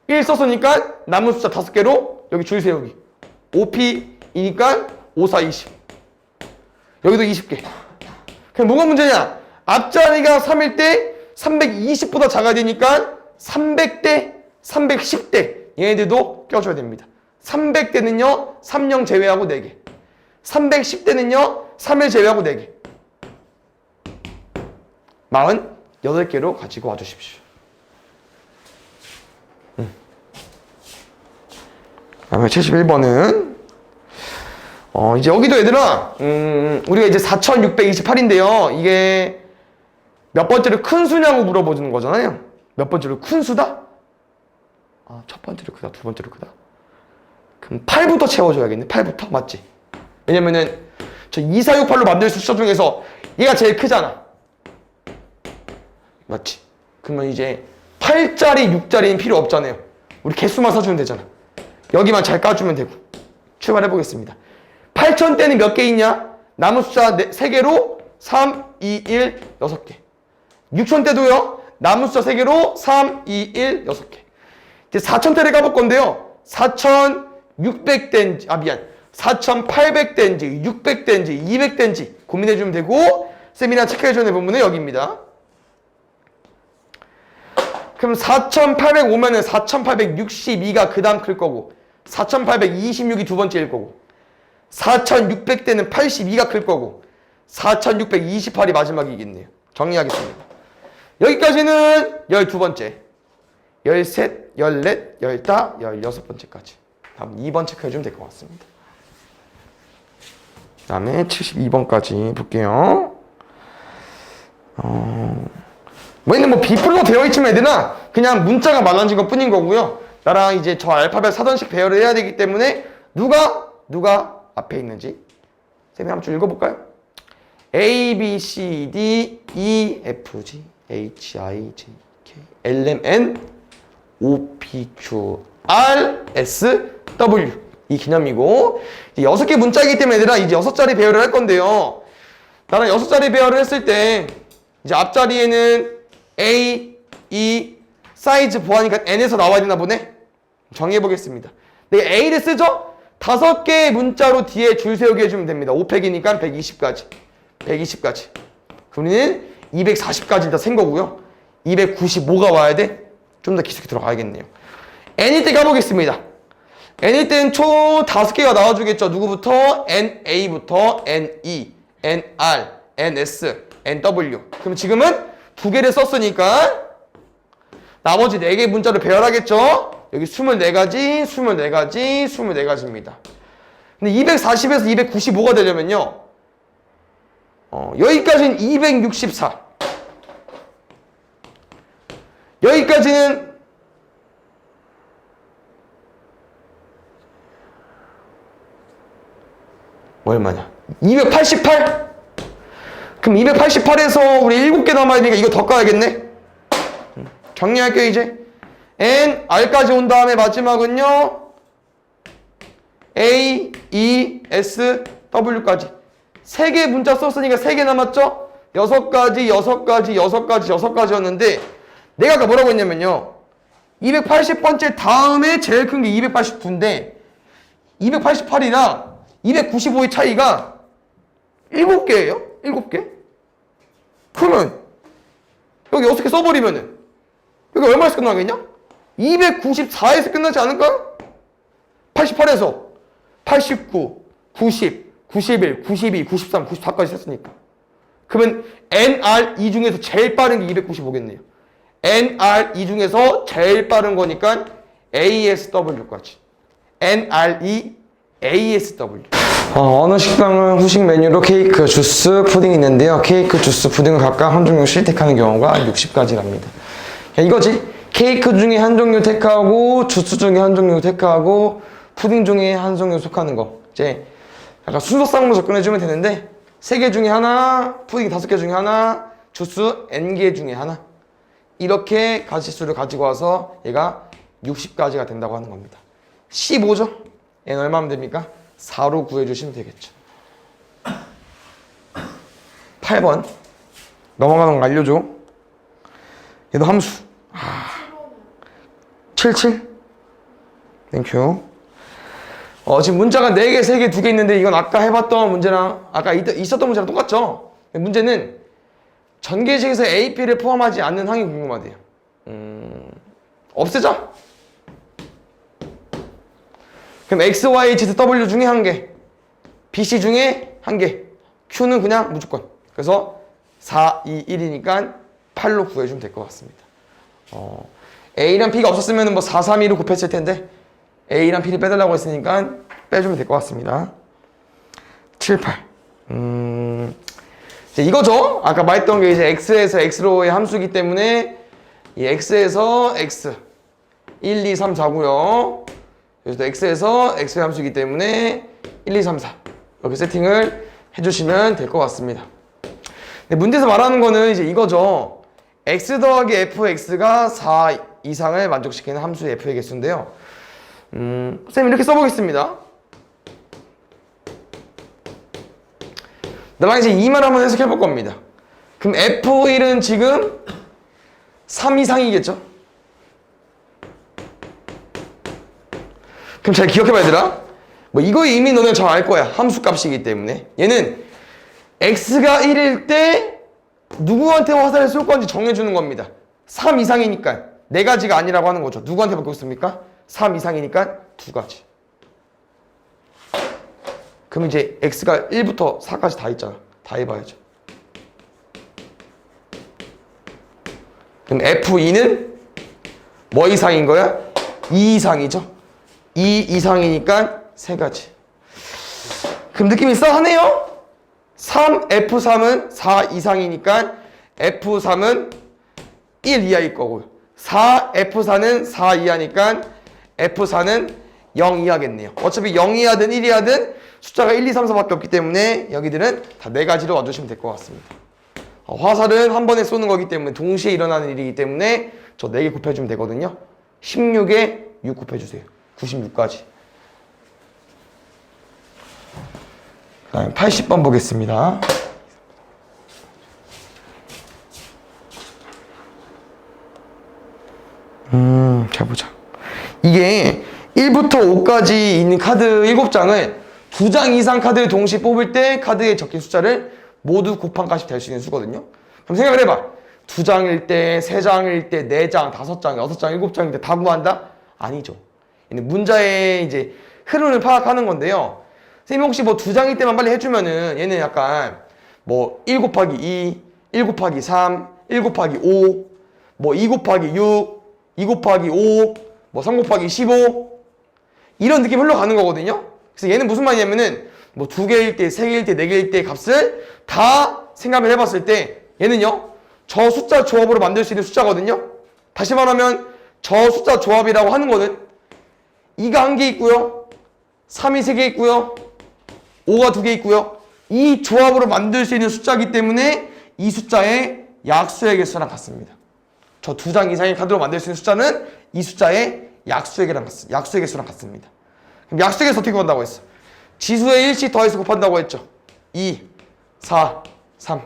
1 썼으니까 남은 숫자 5개로 여기 줄 세우기 5P이니까 5, 4, 20 여기도 20개. 그럼 뭐가 문제냐? 앞자리가 3일 때 320보다 작아야 되니까 300대, 310대 얘네들도 껴줘야 됩니다. 300대는요 3령 제외하고 4개 310대는요 3일 제외하고 4개 48개로 가지고 와주십시오. 다음에 71번은 이제 여기도 얘들아 우리가 이제 4628인데요 이게 몇 번째로 큰 수냐고 물어보는 거잖아요. 몇 번째로 큰 수다? 첫 번째로 크다, 두 번째로 크다. 그럼 8부터 채워줘야겠네. 8부터 맞지? 왜냐면은 저 2, 4, 6, 8로 만들 수 숫자 중에서 얘가 제일 크잖아. 맞지? 그러면 이제 8짜리, 6짜리는 필요 없잖아요. 우리 개수만 써주면 되잖아. 여기만 잘 까주면 되고. 출발해 보겠습니다. 8000대는 몇 개 있냐? 남은 숫자 3개로 3, 2, 1, 6개. 6000대도요. 남은 숫자 3개로 3, 2, 1, 6개. 이제 4000대를 까볼 건데요. 4600대인지, 4800대인지, 600대인지, 200대인지 고민해주면 되고, 쌤이나 체크해주는 부분은 여기입니다. 그럼 4805면은 4862가 그 다음 클 거고, 4826이 두 번째일 거고, 4600대는 82가 클 거고, 4628이 마지막이겠네요. 정리하겠습니다. 여기까지는 12번째, 13, 14, 15, 16번째까지. 다음 2번 체크해주면 될 것 같습니다. 그 다음에 72번까지 볼게요. 얘는 뭐 B플로 되어 있지만 얘들아 그냥 문자가 많아진 것 뿐인 거고요. 나랑 이제 저 알파벳 사전식 배열을 해야 되기 때문에 누가 앞에 있는지 쌤이 한번 좀 읽어볼까요? A, B, C, D, E, F, G, H, I, J, K, L, M, N, O, P, Q, R, S, W 이 개념이고 6개 문자이기 때문에 얘들아 이제 6자리 배열을 할 건데요. 나는 6자리 배열을 했을 때 이제 앞자리에는 A, E, 사이즈 보아니까 N에서 나와야 되나 보네? 정해보겠습니다. 내가 A를 쓰죠? 5개의 문자로 뒤에 줄 세우게 해주면 됩니다. 5팩이니까 120까지. 120까지. 그럼 우리는 240까지 일단 센 거고요. 295가 와야 돼? 좀 더 깊숙이 들어가야겠네요. N일 때 가보겠습니다. N일 때는 총 5개가 나와주겠죠. 누구부터? NA부터 NE, NR, NS, NW. 그럼 지금은 2개를 썼으니까 나머지 4개 문자로 배열하겠죠? 여기 24가지, 24가지, 24가지입니다. 근데 240에서 295가 되려면요. 여기까지는 264. 여기까지는 얼마냐? 288? 그럼 288에서 우리 7개 남아야 되니까 이거 더 까야겠네? 정리할게요, 이제. N, R까지 온 다음에 마지막은요. A, E, S, W까지. 3개 문자 썼으니까 3개 남았죠? 6가지, 6가지, 6가지, 6가지였는데 내가 아까 뭐라고 했냐면요. 280번째 다음에 제일 큰 게 289인데 288이랑 295의 차이가 7개예요? 7개? 그러면 여기 6개 써버리면은 여기 얼마에서 끝나겠냐? 294에서 끝나지 않을까요? 88에서 89, 90, 91, 92, 93, 94까지 썼으니까 그러면 NR2 중에서 제일 빠른 게 295겠네요. NR2 중에서 제일 빠른 거니까 ASW까지. NR2, ASW. 어느 식당은 후식 메뉴로 케이크, 주스, 푸딩이 있는데요. 케이크, 주스, 푸딩을 각각 한 종류씩 택하는 경우가 60가지랍니다. 이거지. 케이크 중에 한 종류 택하고, 주스 중에 한 종류 택하고, 푸딩 중에 한 종류 속하는 거. 이제 약간 순서상으로 접근해주면 되는데 3개 중에 하나, 푸딩 5개 중에 하나, 주스 N개 중에 하나. 이렇게 가지수를 가지고 와서 얘가 60가지가 된다고 하는 겁니다. 15죠? 얘는 얼마면 됩니까? 4로 구해주시면 되겠죠. 8번 넘어가는 거 알려줘. 얘도 함수. 77? 땡큐. 지금 문자가 4개, 3개, 2개 있는데 이건 아까 해봤던 문제랑 아까 있었던 문제랑 똑같죠? 문제는 전개식에서 AP를 포함하지 않는 항이 궁금하대요. 없애자. 그럼 X, Y, Z, W 중에 1개, BC 중에 1개, Q는 그냥 무조건. 그래서 4, 2, 1이니까 8로 구해주면 될 것 같습니다. A랑 P가 없었으면 뭐 4, 3, 2로 곱했을 텐데 A랑 P를 빼달라고 했으니까 빼주면 될 것 같습니다. 7, 8. 이제 이거죠. 아까 말했던 게 이제 X에서 X로의 함수이기 때문에 이 X에서 X 1, 2, 3, 4고요. 여기서 X에서 X의 함수이기 때문에 1, 2, 3, 4 이렇게 세팅을 해주시면 될 것 같습니다. 근데 문제에서 말하는 거는 이제 이거죠. X 더하기 FX가 4 이상을 만족시키는 함수의 F의 개수인데요. 쌤 이렇게 써보겠습니다. 나랑 이제 이 말 한번 해석해 볼 겁니다. 그럼 F1은 지금 3 이상이겠죠? 그럼 잘 기억해봐 얘들아. 뭐 이거 이미 너네 잘 알 거야. 함수 값이기 때문에. 얘는 X가 1일 때 누구한테 화살을 쏠 건지 정해주는 겁니다. 3 이상이니까 4가지가 아니라고 하는 거죠. 누구한테 바뀌었습니까? 3 이상이니까 2가지. 그럼 이제 X가 1부터 4까지 다 있잖아. 다 해봐야죠. 그럼 F2는 뭐 이상인 거야? 2 이상이죠. 2 이상이니까 3가지. 그럼 느낌이 싸하네요? 3F3은 4 이상이니까 F3은 1 이하일 거고요. 4F4는 4 이하니까 F4는 0 이하겠네요. 어차피 0 이하든 1 이하든 숫자가 1, 2, 3, 4밖에 없기 때문에 여기들은 다 4가지로 와주시면 될 것 같습니다. 화살은 한 번에 쏘는 거기 때문에 동시에 일어나는 일이기 때문에 저 4개 곱해주면 되거든요. 16에 6 곱해주세요. 96까지. 그 다음에 80번 보겠습니다. 잘 보자. 이게 1부터 5까지 있는 카드 7장을 2장 이상 카드를 동시에 뽑을 때 카드에 적힌 숫자를 모두 곱한 값이 될 수 있는 수거든요. 그럼 생각을 해봐. 2장일 때, 3장일 때, 4장, 5장, 6장, 7장일 때 다 구한다? 아니죠. 얘는 문자의 이제 흐름을 파악하는 건데요. 선생님 혹시 뭐 2장일 때만 빨리 해주면은 얘는 약간 뭐 1 곱하기 2, 1 곱하기 3, 1 곱하기 5, 뭐 2 곱하기 6, 2 곱하기 5, 뭐 3 곱하기 15 이런 느낌 흘러가는 거거든요. 그래서 얘는 무슨 말이냐면은 뭐 2개일 때, 3개일 때, 4개일 때 값을 다 생각을 해봤을 때 얘는요 저 숫자 조합으로 만들 수 있는 숫자거든요. 다시 말하면 저 숫자 조합이라고 하는 거는 2가 1개 있고요, 3이 3개 있고요, 5가 2개 있고요. 이 조합으로 만들 수 있는 숫자이기 때문에 이 숫자의 약수의 개수랑 같습니다. 저 2장 이상의 카드로 만들 수 있는 숫자는 이 숫자의 약수의 개수랑 같습니다. 그럼 약수의 개수 어떻게 구한다고 했어? 지수에 1씩 더해서 곱한다고 했죠. 2, 4, 3.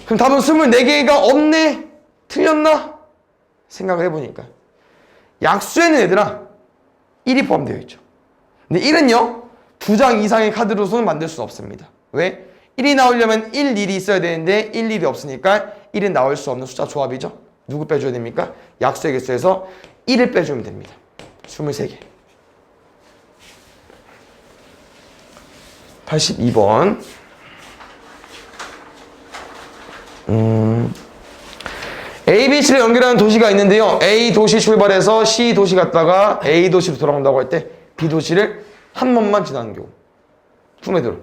그럼 답은 24개가 없네? 틀렸나? 생각을 해보니까 약수에는 얘들아 1이 포함되어 있죠. 근데 1은요 2장 이상의 카드로서는 만들 수 없습니다. 왜? 1이 나오려면 1, 1이 있어야 되는데 1, 1이 없으니까 1은 나올 수 없는 숫자 조합이죠. 누구 빼줘야 됩니까? 약수의 개수에서 1을 빼주면 됩니다. 23개. 82번. A, B, C를 연결하는 도시가 있는데요. A 도시 출발해서 C 도시 갔다가 A 도시로 돌아온다고 할 때 B 도시를 한 번만 지나는 경우. 품에들어.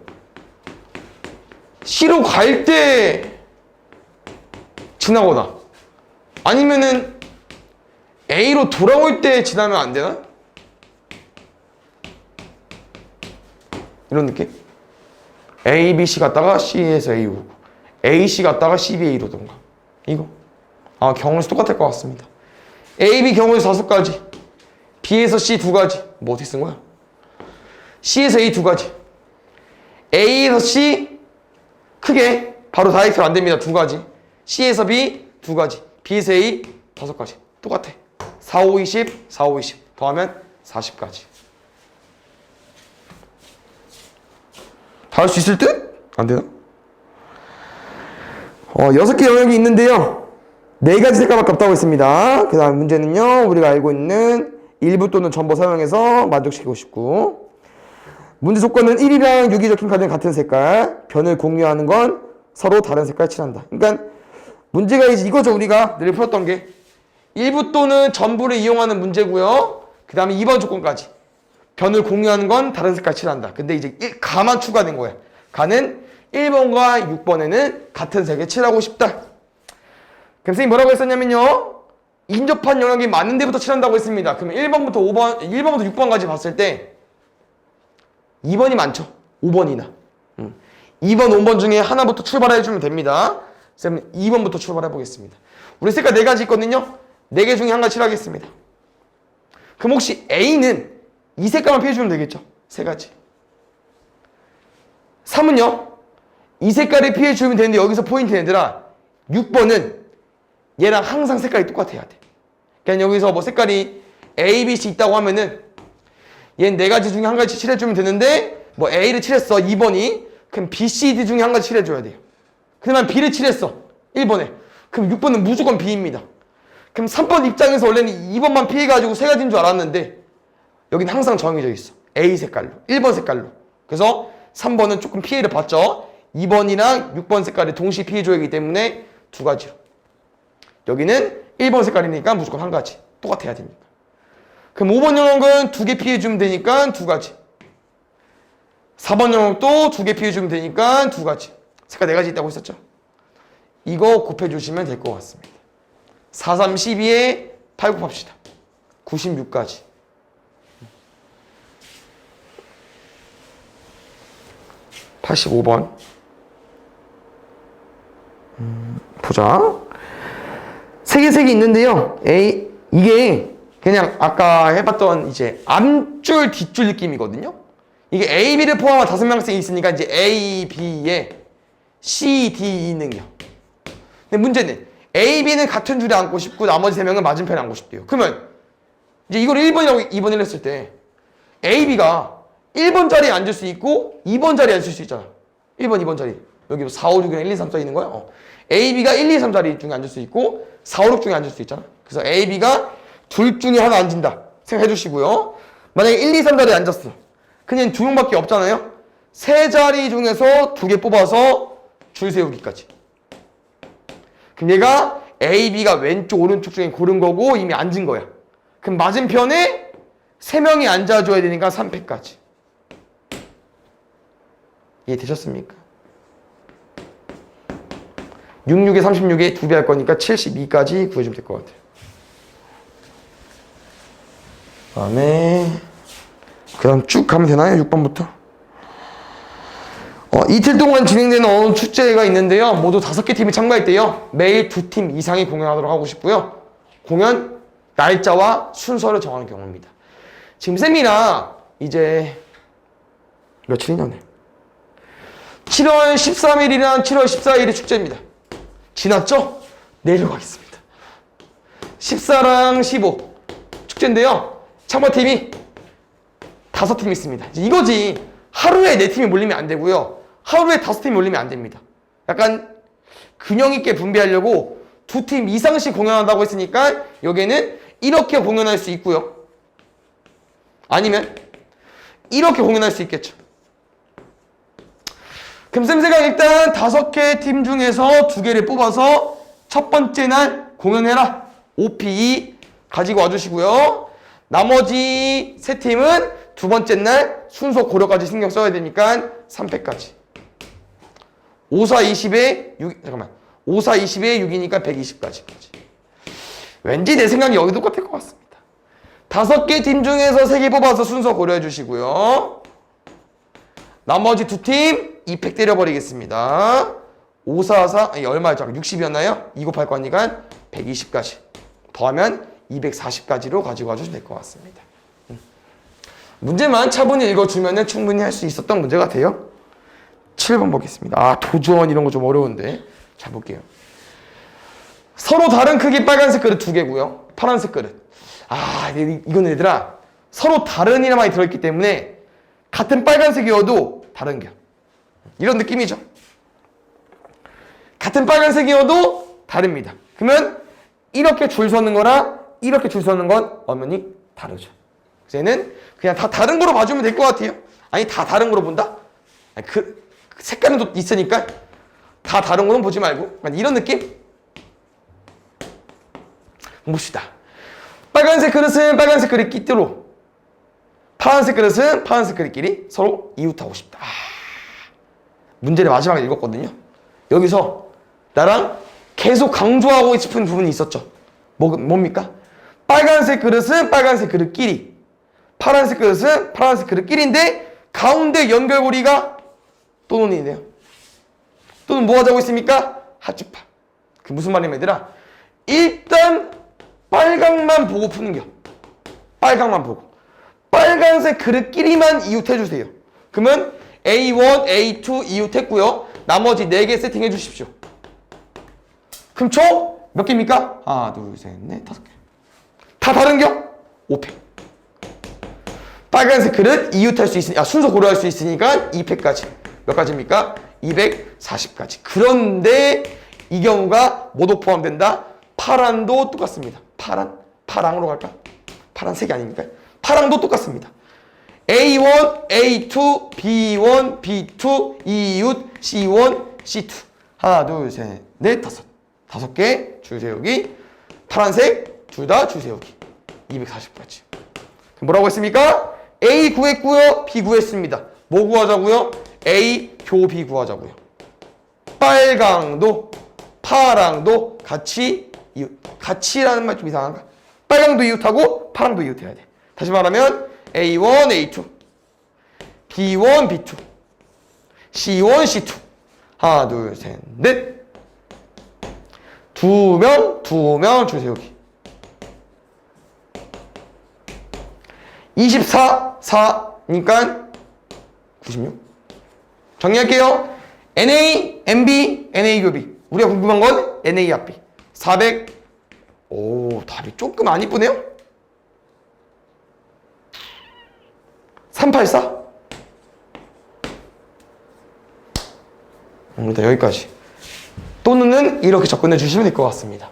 C로 갈 때 지나거나 아니면은 A로 돌아올 때 지나면 안 되나? 이런 느낌? A, B, C 갔다가 C에서 A 오고 A, C 갔다가 C, B, A로 오던가 이거 경우에서 똑같을 것 같습니다. A, B 경우에서 5가지 B에서 C 2가지 뭐 어떻게 쓴 거야? C에서 A 2가지 A에서 C 크게 바로 다이렉트로 안 됩니다. 2가지 C에서 B 2가지 B에서 A 5가지 똑같아. 4, 5, 20, 4, 5, 20 더하면 40까지. 다 할 수 있을 듯? 안 되나? 6개 영역이 있는데요. 4가지 색깔밖에 없다고 했습니다. 그 다음 문제는요, 우리가 알고 있는 일부 또는 전부 사용해서 만족시키고 싶고, 문제 조건은 1이랑 6이 적힌 카드는 같은 색깔, 변을 공유하는 건 서로 다른 색깔 칠한다. 그러니까 문제가 이제 이거죠. 우리가 늘 풀었던 게 일부 또는 전부를 이용하는 문제고요. 그 다음에 2번 조건까지 변을 공유하는 건 다른 색깔 칠한다. 근데 이제 가만 추가된 거야. 가는 1번과 6번에는 같은 색에 칠하고 싶다. 그럼 선생님이 뭐라고 했었냐면요, 인접한 영역이 많은 데부터 칠한다고 했습니다. 그러면 1번부터 6번까지 봤을 때 2번이 많죠. 5번이나 2번, 5번 중에 하나부터 출발해 주면 됩니다. 그럼 2번부터 출발해 보겠습니다. 우리 색깔 4가지 있거든요. 4개 중에 한 가지 칠하겠습니다. 그럼 혹시 A는 이 색깔만 피해주면 되겠죠. 3가지. 3은요, 이 색깔을 피해주면 되는데 여기서 포인트는 얘들아, 6번은 얘랑 항상 색깔이 똑같아야 돼. 그러니까 여기서 뭐 색깔이 A, B, C 있다고 하면은 얘는 4가지 중에 한 가지 칠해주면 되는데, 뭐 A를 칠했어 2번이, 그럼 B, C, D 중에 한 가지 칠해줘야 돼요. 그다음 B를 칠했어 1번에, 그럼 6번은 무조건 B입니다. 그럼 3번 입장에서 원래는 2번만 피해가지고 3가지인 줄 알았는데 여기는 항상 정해져 있어. A 색깔로, 1번 색깔로. 그래서 3번은 조금 피해를 봤죠. 2번이랑 6번 색깔이 동시에 피해줘야 하기 때문에 2가지로. 여기는 1번 색깔이니까 무조건 한 가지. 똑같아야 됩니다. 그럼 5번 영역은 2개 피해주면 되니까 2가지. 4번 영역도 2개 피해주면 되니까 2가지. 색깔 4가지 있다고 했었죠. 이거 곱해주시면 될 것 같습니다. 4, 3, 12에 8 곱합시다. 96까지. 음, 85번. 보자. 색이 있는데요. 이게 그냥 아까 해봤던 이제 앞줄, 뒷줄 느낌이거든요. 이게 A, B를 포함한 5명씩 있으니까 이제 A, B에 C, D, E는요. 근데 문제는 A, B는 같은 줄에 앉고 싶고 나머지 3명은 맞은편에 앉고 싶대요. 그러면 이제 이걸 1번이라고 2번을 했을 때 A, B가 1번 자리에 앉을 수 있고 2번 자리에 앉을 수 있잖아. 1번, 2번 자리. 여기 4, 5, 6이랑 1, 2, 3 써 있는 거야. A, B가 1, 2, 3 자리 중에 앉을 수 있고 4, 5, 6 중에 앉을 수 있잖아. 그래서 A, B가 둘 중에 하나 앉는다 생각해 주시고요. 만약에 1, 2, 3 자리에 앉았어. 그냥 2명밖에 없잖아요. 3자리 중에서 2개 뽑아서 줄 세우기까지. 그럼 얘가 A, B가 왼쪽, 오른쪽 중에 고른 거고 이미 앉은 거야. 그럼 맞은편에 3명이 앉아줘야 되니까 3패까지. 이해되셨습니까? 66에 36에 2배 할 거니까 72까지 구해주면 될 것 같아요. 그 다음에 그 다음 쭉 가면 되나요? 6번부터. 이틀 동안 진행되는 어느 축제가 있는데요. 모두 5개 팀이 참가했대요. 매일 2팀 이상이 공연하도록 하고 싶고요. 공연 날짜와 순서를 정하는 경우입니다. 지금 쌤이랑 이제 며칠이냐네. 7월 13일이랑 7월 14일이 축제입니다. 지났죠? 내일 가겠습니다. 14랑 15 축제인데요. 참가팀이 5팀 있습니다. 이거지. 하루에 4팀이 몰리면 안 되고요. 하루에 5팀이 몰리면 안 됩니다. 약간 균형 있게 분배하려고 2팀 이상씩 공연한다고 했으니까 여기에는 이렇게 공연할 수 있고요. 아니면 이렇게 공연할 수 있겠죠. 그럼 쌤새가 일단 5개 팀 중에서 2개를 뽑아서 첫 번째 날 공연해라. OPE 가지고 와주시고요. 나머지 3팀은 두 번째 날 순서 고려까지 신경 써야 되니까 3패까지. 5, 4, 20에 6, 잠깐만. 5, 4, 20에 6이니까 120까지. 왠지 내 생각이 여기 똑같을 것 같습니다. 5개 팀 중에서 3개 뽑아서 순서 고려해 주시고요. 나머지 2팀 2팩 때려버리겠습니다. 5, 4, 4, 아니 얼마였죠? 60이었나요? 2 곱할 거니까 120까지. 더하면 240까지로 가지고 와주시면 될 것 같습니다. 문제만 차분히 읽어주면 충분히 할 수 있었던 문제 같아요. 7번 보겠습니다. 도전 이런 거 좀 어려운데. 자, 볼게요. 서로 다른 크기 빨간색 그릇 2개고요. 파란색 그릇. 이건 얘들아 서로 다른 이름이 들어있기 때문에 같은 빨간색이어도 다른 겨. 이런 느낌이죠. 같은 빨간색이어도 다릅니다. 그러면 이렇게 줄 서는 거랑 이렇게 줄 서는 건 엄연히 다르죠. 그래서 얘는 그냥 다 다른 거로 봐주면 될 것 같아요. 아니 다 다른 거로 본다? 아니, 그 색깔은 또 있으니까 다 다른 거는 보지 말고 이런 느낌? 봅시다. 빨간색 그릇은 빨간색 그릇끼리로, 파란색 그릇은 파란색 그릇끼리 서로 이웃하고 싶다. 문제를 마지막에 읽었거든요. 여기서 나랑 계속 강조하고 싶은 부분이 있었죠. 뭡니까? 빨간색 그릇은 빨간색 그릇끼리, 파란색 그릇은 파란색 그릇끼리인데 가운데 연결고리가 또는이네요. 또는 뭐 하자고 있습니까? 하주파. 그 무슨 말이냐 얘들아? 일단 빨강만 보고 푸는겨. 빨강만 보고. 빨간색 그릇끼리만 이웃해주세요. 그러면 A1, A2 이웃했고요. 나머지 4개 세팅해 주십시오. 그럼 총 몇 개입니까? 하나, 둘, 셋, 넷, 5개. 다 다른겨? 5팩. 빨간색 그릇 이웃할 수 있으니, 순서 고려할 수 있으니까 2팩까지. 몇 가지입니까? 240가지. 그런데 이 경우가 모두 포함된다. 파란도 똑같습니다. 파랑으로 갈까? 파란색이 아닙니까? 파랑도 똑같습니다. A1, A2, B1, B2, 이웃, C1, C2. 하나, 둘, 셋, 넷, 5개 줄 세우기. 파란색 둘 다 줄 세우기. 240까지. 뭐라고 했습니까? A 구했고요. B 구했습니다. 뭐 구하자고요? A 교 B 구하자고요. 빨강도 파랑도 같이 이웃. 같이라는 말 좀 이상한가? 빨강도 이웃하고 파랑도 이웃해야 돼. 다시 말하면 A1, A2, B1, B2, C1, C2. 하나, 둘, 셋, 넷. 2명 줄 세우기. 24, 4니까 96. 정리할게요. NA, MB, NA 교비. 우리가 궁금한 건 NA 합비. 400. 오, 답이 조금 안 이쁘네요? 384? 일단 여기까지. 또는 이렇게 접근해 주시면 될 것 같습니다.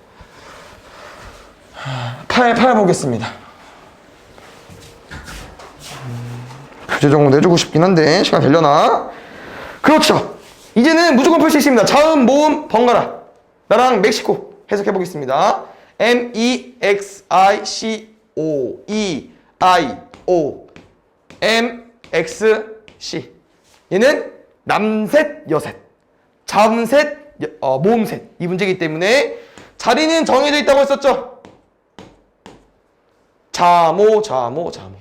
파일 보겠습니다. 교재 정도 내주고 싶긴 한데 시간 되려나? 그렇죠. 이제는 무조건 풀 수 있습니다. 자음, 모음, 번갈아. 나랑 멕시코 해석해 보겠습니다. MEXICOEIO MXC. 얘는 남셋, 여셋, 자음셋, 모음셋. 이 문제이기 때문에 자리는 정해져 있다고 했었죠. 자모, 자모, 자모.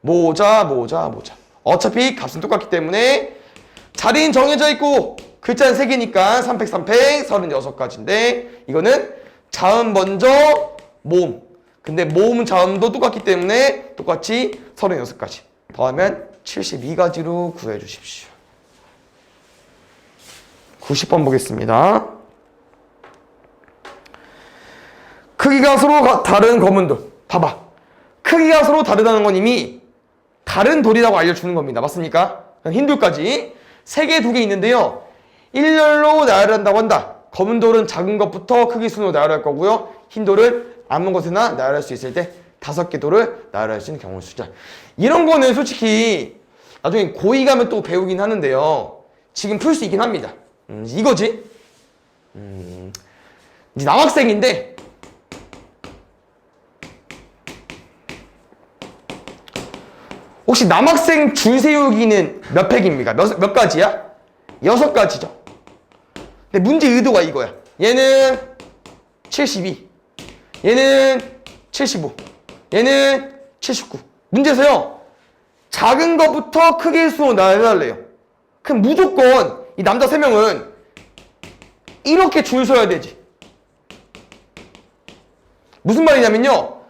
모자, 모자, 모자. 어차피 값은 똑같기 때문에 자리는 정해져 있고 글자는 3개니까 3팩, 3팩, 36가지인데 이거는 자음 먼저 모음. 근데 모음 자음도 똑같기 때문에 똑같이 36가지. 더하면 72가지로 구해 주십시오. 90번 보겠습니다. 크기가 서로 다른 거문돌. 봐봐. 크기가 서로 다르다는 건 이미 다른 돌이라고 알려주는 겁니다. 맞습니까? 흰 돌까지 3개, 2개 있는데요. 일렬로 나열을 한다고 한다. 검은 돌은 작은 것부터 크기 순으로 나열할 거고요. 흰 돌은 아무 것이나 나열할 수 있을 때 5개 돌을 나열할 수 있는 경우의 숫자. 이런 거는 솔직히 나중에 고2 가면 또 배우긴 하는데요. 지금 풀 수 있긴 합니다. 이거지? 이제 남학생인데 혹시 남학생 줄 세우기는 몇 팩입니까? 몇 가지야? 6가지죠. 근데 문제 의도가 이거야. 얘는 72, 얘는 75, 얘는 79. 문제에서요. 작은 것부터 크기의 수로 나열해달래요. 그럼 무조건 이 남자 3명은 이렇게 줄 서야 되지. 무슨 말이냐면요.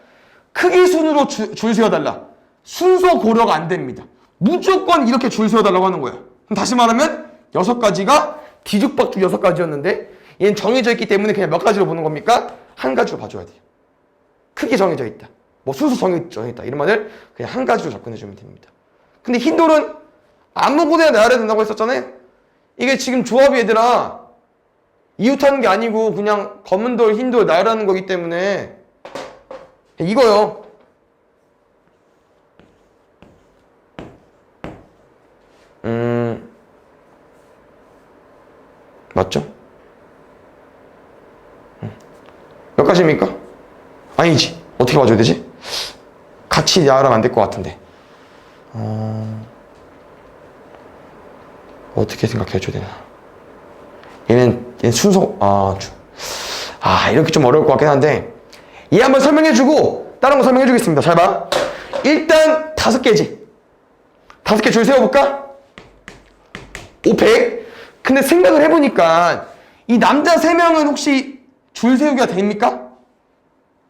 크기 순으로 줄 세워달라. 순서 고려가 안 됩니다. 무조건 이렇게 줄 세워달라고 하는 거야. 그럼 다시 말하면 6가지가 뒤죽박죽 6가지였는데 얘는 정해져 있기 때문에 그냥 몇 가지로 보는 겁니까? 한 가지로 봐줘야 돼요. 크게 정해져 있다. 뭐 순서 정했다 이런 말을 그냥 한 가지로 접근해주면 됩니다. 근데 흰돌은 아무거나 나열해야 된다고 했었잖아요. 이게 지금 조합이 얘들아 이웃하는 게 아니고 그냥 검은 돌, 흰 돌 나열하는 거기 때문에 이거요. 맞죠? 몇 가지입니까? 아니지. 어떻게 봐줘야 되지? 같이 나열하면 안 될 것 같은데. 어떻게 생각해줘야 되나? 얘는 순서, 이렇게 좀 어려울 것 같긴 한데, 얘 한번 설명해주고, 다른 거 설명해주겠습니다. 잘 봐. 일단 5개지. 5개 줄 세워볼까? 500. 근데 생각을 해보니까, 이 남자 3명은 혹시 줄 세우기가 됩니까?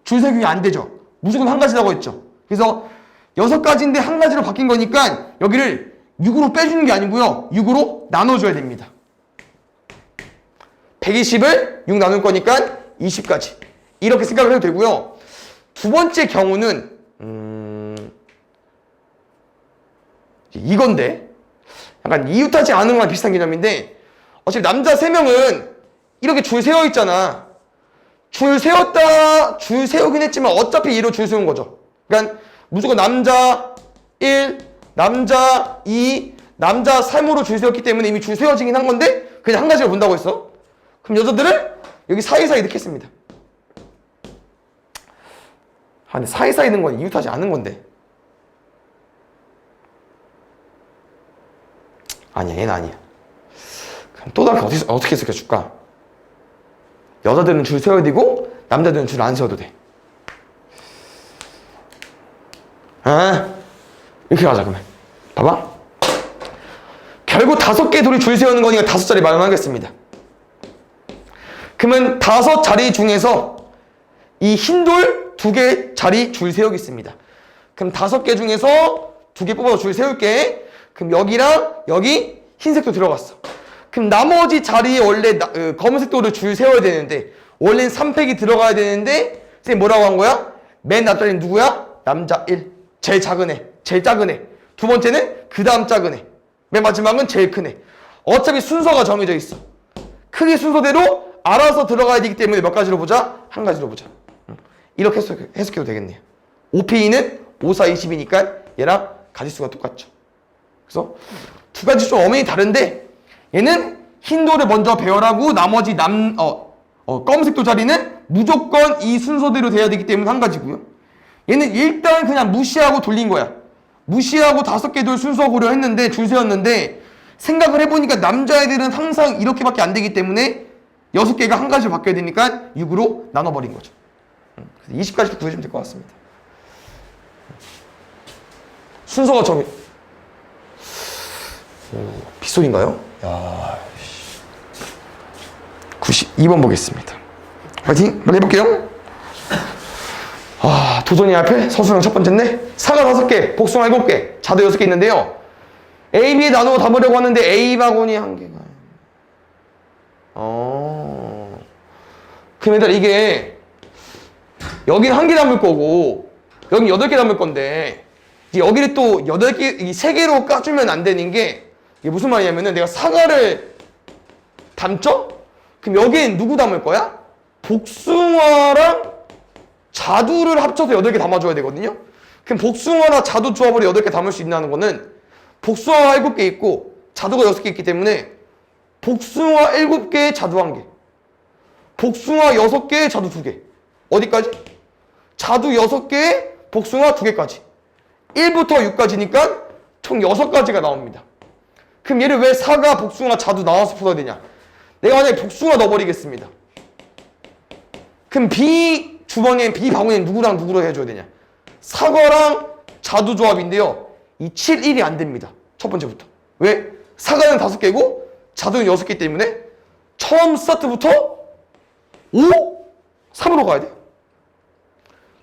줄 세우기가 안 되죠. 무조건 한 가지라고 했죠. 그래서 6가지인데 한 가지로 바뀐 거니까, 여기를 6으로 빼주는 게 아니고요. 6으로 나눠줘야 됩니다. 120을 6 나눌 거니까 20까지. 이렇게 생각을 해도 되고요. 두 번째 경우는 이건데 약간 이웃하지 않은 거랑 비슷한 개념인데 어차피 남자 3명은 이렇게 줄 세워 있잖아. 줄 세우긴 했지만 어차피 2로 줄 세운 거죠. 그러니까 무조건 남자 1, 남자 2, 남자 3으로 줄 세웠기 때문에 이미 줄 세워지긴 한 건데 그냥 한 가지로 본다고 했어. 그럼 여자들을 여기 사이사이 넣겠습니다. 근데 사이사이 넣는 건 이웃하지 않은 건데. 아니야, 얘는 아니야. 그럼 또 다른 어떻게 해석해줄까? 여자들은 줄 세워야 되고 남자들은 줄 안 세워도 돼. 이렇게 가자 그러면. 봐봐. 결국 5개 돌이 줄 세우는 거니까 5자리 마련하겠습니다. 그러면 5자리 중에서 이 흰돌 2개 자리 줄 세우겠습니다. 그럼 5개 중에서 2개 뽑아서 줄 세울게. 그럼 여기랑 여기 흰색도 들어갔어. 그럼 나머지 자리에 원래 검은색 돌을 줄 세워야 되는데 원래는 3팩이 들어가야 되는데 선생님 뭐라고 한 거야? 맨 앞자리는 누구야? 남자 1. 제일 작은 애. 제일 작은 애. 두 번째는 그 다음 작은 애. 맨 마지막은 제일 큰 애. 어차피 순서가 정해져 있어. 크기 순서대로 알아서 들어가야 되기 때문에 몇 가지로 보자? 한 가지로 보자. 이렇게 해석해도 되겠네요. 5P는 5, 4, 20이니까 얘랑 가지수가 똑같죠. 그래서 두 가지 좀 어머니 다른데 얘는 흰 돌을 먼저 배열하고 나머지 검은색 돌 자리는 무조건 이 순서대로 돼야 되기 때문에 한 가지고요. 얘는 일단 그냥 무시하고 돌린 거야. 무시하고 5개 돌 순서 고려했는데 줄 세웠는데 생각을 해보니까 남자애들은 항상 이렇게밖에 안 되기 때문에 6개가 한 가지로 바뀌어야 되니까 6으로 나눠버린 거죠. 그래서 20까지 구해주면 될 것 같습니다. 순서가 빗소리인가요? 야, 92번 보겠습니다. 파이팅! 빨리 해볼게요. 도전이 앞에 서술형 첫 번째인데 사과 5개, 복숭아 7개, 자두 6개 있는데요. A, B에 나누어 담으려고 하는데 A 바구니 1개가 그럼 얘들아 이게 여기는 1개 담을 거고 여기는 8개 담을 건데 여기를 또 8개, 3개로 까주면 안 되는 게 이게 무슨 말이냐면은 내가 사과를 담죠? 그럼 여기엔 누구 담을 거야? 복숭아랑 자두를 합쳐서 8개 담아줘야 되거든요? 그럼 복숭아랑 자두 조합으로 8개 담을 수 있다는 거는 복숭아가 7개 있고 자두가 6개 있기 때문에 복숭아 7개에 자두 1개, 복숭아 6개에 자두 2개. 어디까지? 자두 6개에 복숭아 2개까지. 1부터 6까지니까 총 6가지가 나옵니다. 그럼 얘를 왜 사과, 복숭아, 자두 나눠서 풀어야 되냐? 내가 만약에 복숭아 넣어버리겠습니다. 그럼 B 주머니에 B 바구니에 누구랑 누구로 해줘야 되냐? 사과랑 자두 조합인데요. 이 7, 1이 안 됩니다. 첫 번째부터. 왜? 사과는 5개고 자두는 6개 때문에 처음 스타트부터 5, 3으로 가야 돼.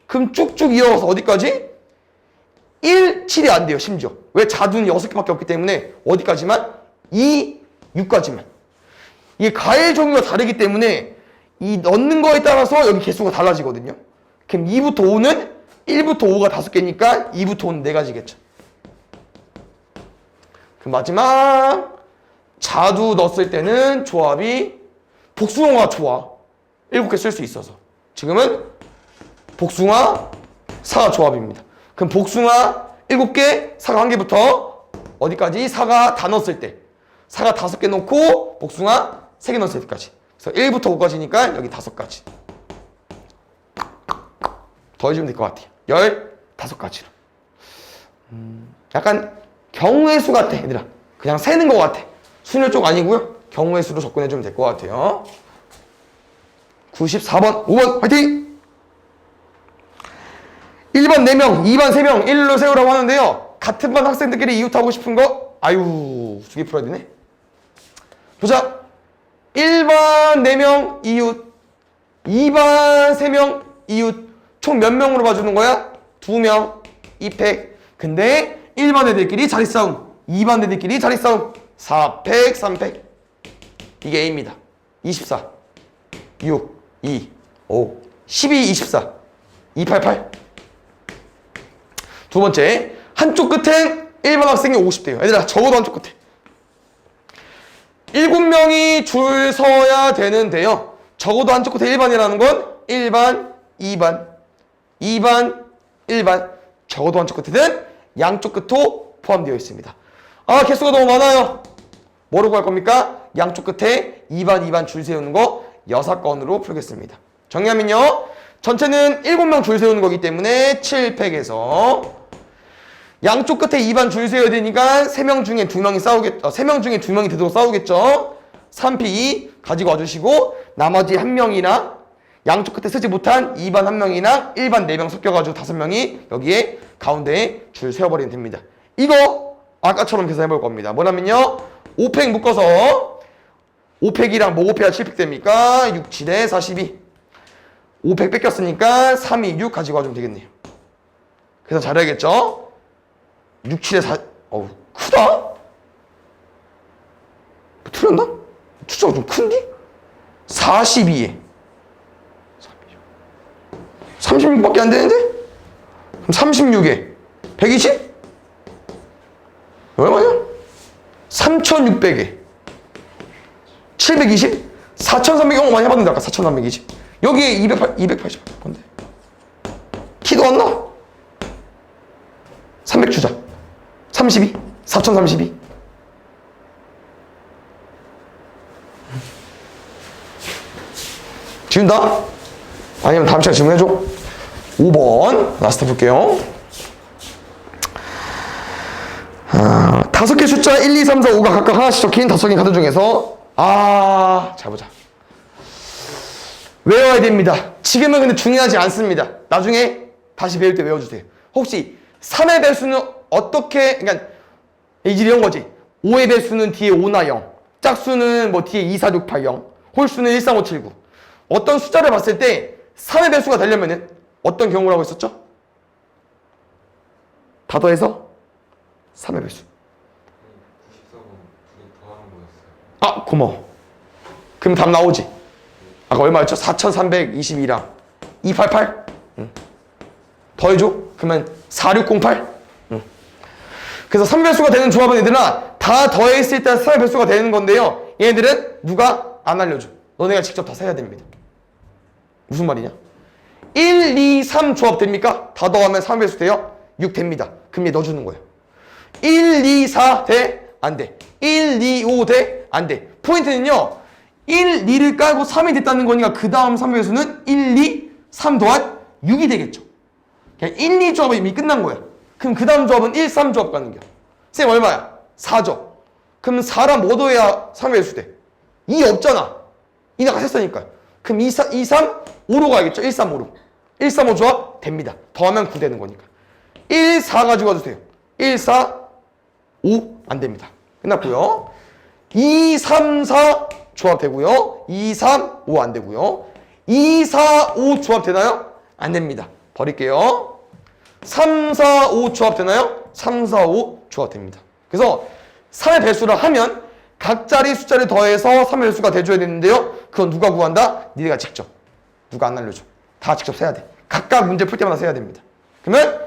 그럼 쭉쭉 이어서 어디까지? 1, 7이 안 돼요, 심지어. 왜? 자두는 6개밖에 없기 때문에 어디까지만? 2, 6까지만. 이게 과일 종류가 다르기 때문에 이 넣는 거에 따라서 여기 개수가 달라지거든요. 그럼 2부터 5는 1부터 5가 5개니까 2부터 5는 4가지겠죠. 그 마지막 자두 넣었을 때는 조합이 복숭아가 좋아. 7개 쓸 수 있어서. 지금은 복숭아, 사과 조합입니다. 그럼 복숭아 7개, 사과 1개부터 어디까지? 사과 다 넣었을 때. 사과 5개 넣고 복숭아 3개 넣었을 때까지. 그래서 1부터 5까지니까 여기 5가지. 더해주면 될 것 같아요. 15가지로. 약간 경우의 수 같아, 얘들아. 그냥 세는 것 같아. 순열 쪽 아니고요. 경우의 수로 접근해주면 될 것 같아요. 94번, 5번, 화이팅! 1번 4명, 2번 3명, 1로 세우라고 하는데요. 같은 반 학생들끼리 이웃하고 싶은 거, 아유, 2개 풀어야 되네. 보자. 1번 4명 이웃, 2번 3명 이웃. 총 몇 명으로 봐주는 거야? 2명, 2팩. 근데 1번 애들끼리 자리 싸움, 2번 애들끼리 자리 싸움. 4팩, 3팩. 이게 A입니다. 24, 6, 2, 5, 12, 24, 288. 두 번째, 한쪽 끝엔 1번 학생이 50대예요. 얘들아, 적어도 한쪽 끝에 7명이 줄 서야 되는데요. 적어도 한쪽 끝에 1반이라는 건 1반, 2반, 2반, 1반. 적어도 한쪽 끝에는 양쪽 끝도 포함되어 있습니다. 아, 개수가 너무 많아요. 뭐로 구할 겁니까? 양쪽 끝에 2반, 2반 줄 세우는 거 6건으로 풀겠습니다. 정리하면요. 전체는 7명 줄 세우는 거기 때문에 7팩에서 양쪽 끝에 2반 줄 세워야 되니까 3명 중에 2명이 싸우겠죠. 3명 중에 2명이 되도록 싸우겠죠. 3P 가지고 와주시고 나머지 1명이나 양쪽 끝에 쓰지 못한 2반 1명이나 1반 4명 섞여가지고 5명이 여기에 가운데에 줄 세워버리면 됩니다. 이거 아까처럼 계산해 볼 겁니다. 뭐냐면요. 5팩 묶어서 5팩이랑 뭐 곱해야 7팩 됩니까? 6, 7에 42. 5팩 뺏겼으니까 3, 2, 6 가지고 와주면 되겠네요. 그래서 잘해야겠죠? 6, 7에 4, 어우, 크다? 틀렸나? 숫자가 좀 큰디? 42에 36밖에 안 되는데? 그럼 36에 120? 얼마냐? 3600에 720? 4300이 많이 해봤는데 아까 4320 여기에 280 뭔데? 키도 안 나? 300 주자 32 4032 지운다? 아니면 다음 시간에 질문해줘. 5번 라스트 볼게요. 5개 숫자 1, 2, 3, 4, 5가 각각 하나씩 적힌 5개 카드 중에서 잘 보자. 외워야 됩니다. 지금은 근데 중요하지 않습니다. 나중에 다시 배울 때 외워주세요. 혹시 3의 배수는 어떻게, 그러니까 이런 거지. 5의 배수는 뒤에 5나 0, 짝수는 뭐 뒤에 2, 4, 6, 8, 0, 홀수는 1, 3, 5, 7, 9. 어떤 숫자를 봤을 때 3의 배수가 되려면은 어떤 경우라고 했었죠? 다 더해서 3의 배수. 94번 둘이 더하는 거였어요. 고마워. 그럼 답 나오지? 아까 얼마였죠? 4322랑 288? 응. 더해줘? 그러면 4608? 응. 그래서 3배수가 되는 조합은 얘들아 다 더했을 때 3배수가 되는 건데요. 얘네들은 누가 안 알려줘. 너네가 직접 다 세야 됩니다. 무슨 말이냐? 1, 2, 3 조합 됩니까? 다 더하면 3배수 돼요? 6 됩니다. 그럼 얘 넣어주는 거예요. 1, 2, 4 돼? 안 돼. 1, 2, 5 돼? 안 돼. 포인트는요. 1, 2를 깔고 3이 됐다는 거니까 그 다음 3배수는 1, 2, 3 더한 6이 되겠죠. 그냥 1, 2 조합은 이미 끝난 거야. 그럼 그 다음 조합은 1, 3 조합 가는 거야. 쌤 얼마야? 4죠. 그럼 4랑 뭐 더해야 3배수 돼? 2 없잖아. 2 나가 셌으니까. 그럼 2, 3, 5로 가야겠죠. 1, 3, 5로. 1, 3, 5 조합 됩니다. 더하면 9 되는 거니까. 1, 4 가지고 와주세요. 1, 4, 5 안 됩니다. 끝났고요. 2, 3, 4 조합 되고요. 2, 3, 5 안 되고요. 2, 4, 5 조합 되나요? 안 됩니다. 버릴게요. 3, 4, 5 조합 되나요? 3, 4, 5 조합 됩니다. 그래서 3의 배수를 하면 각자리 숫자를 더해서 3의 배수가 돼줘야 되는데요. 그건 누가 구한다? 니네가 직접. 누가 안 알려줘. 다 직접 세야 돼. 각각 문제 풀 때마다 세야 됩니다. 그러면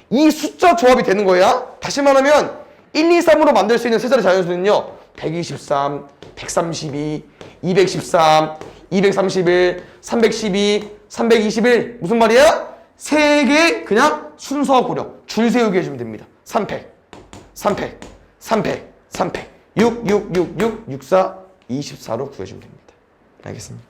이 숫자 조합이 되는 거야. 다시 말하면 1, 2, 3으로 만들 수 있는 세 자리 자연수는요. 123, 132, 213, 231, 312, 321. 무슨 말이야? 세 개 그냥 순서와 고려. 줄 세우기 해주면 됩니다. 3팩, 3팩, 3팩, 3팩. 6, 6, 6, 6, 6, 4, 24로 구해주면 됩니다. 알겠습니까?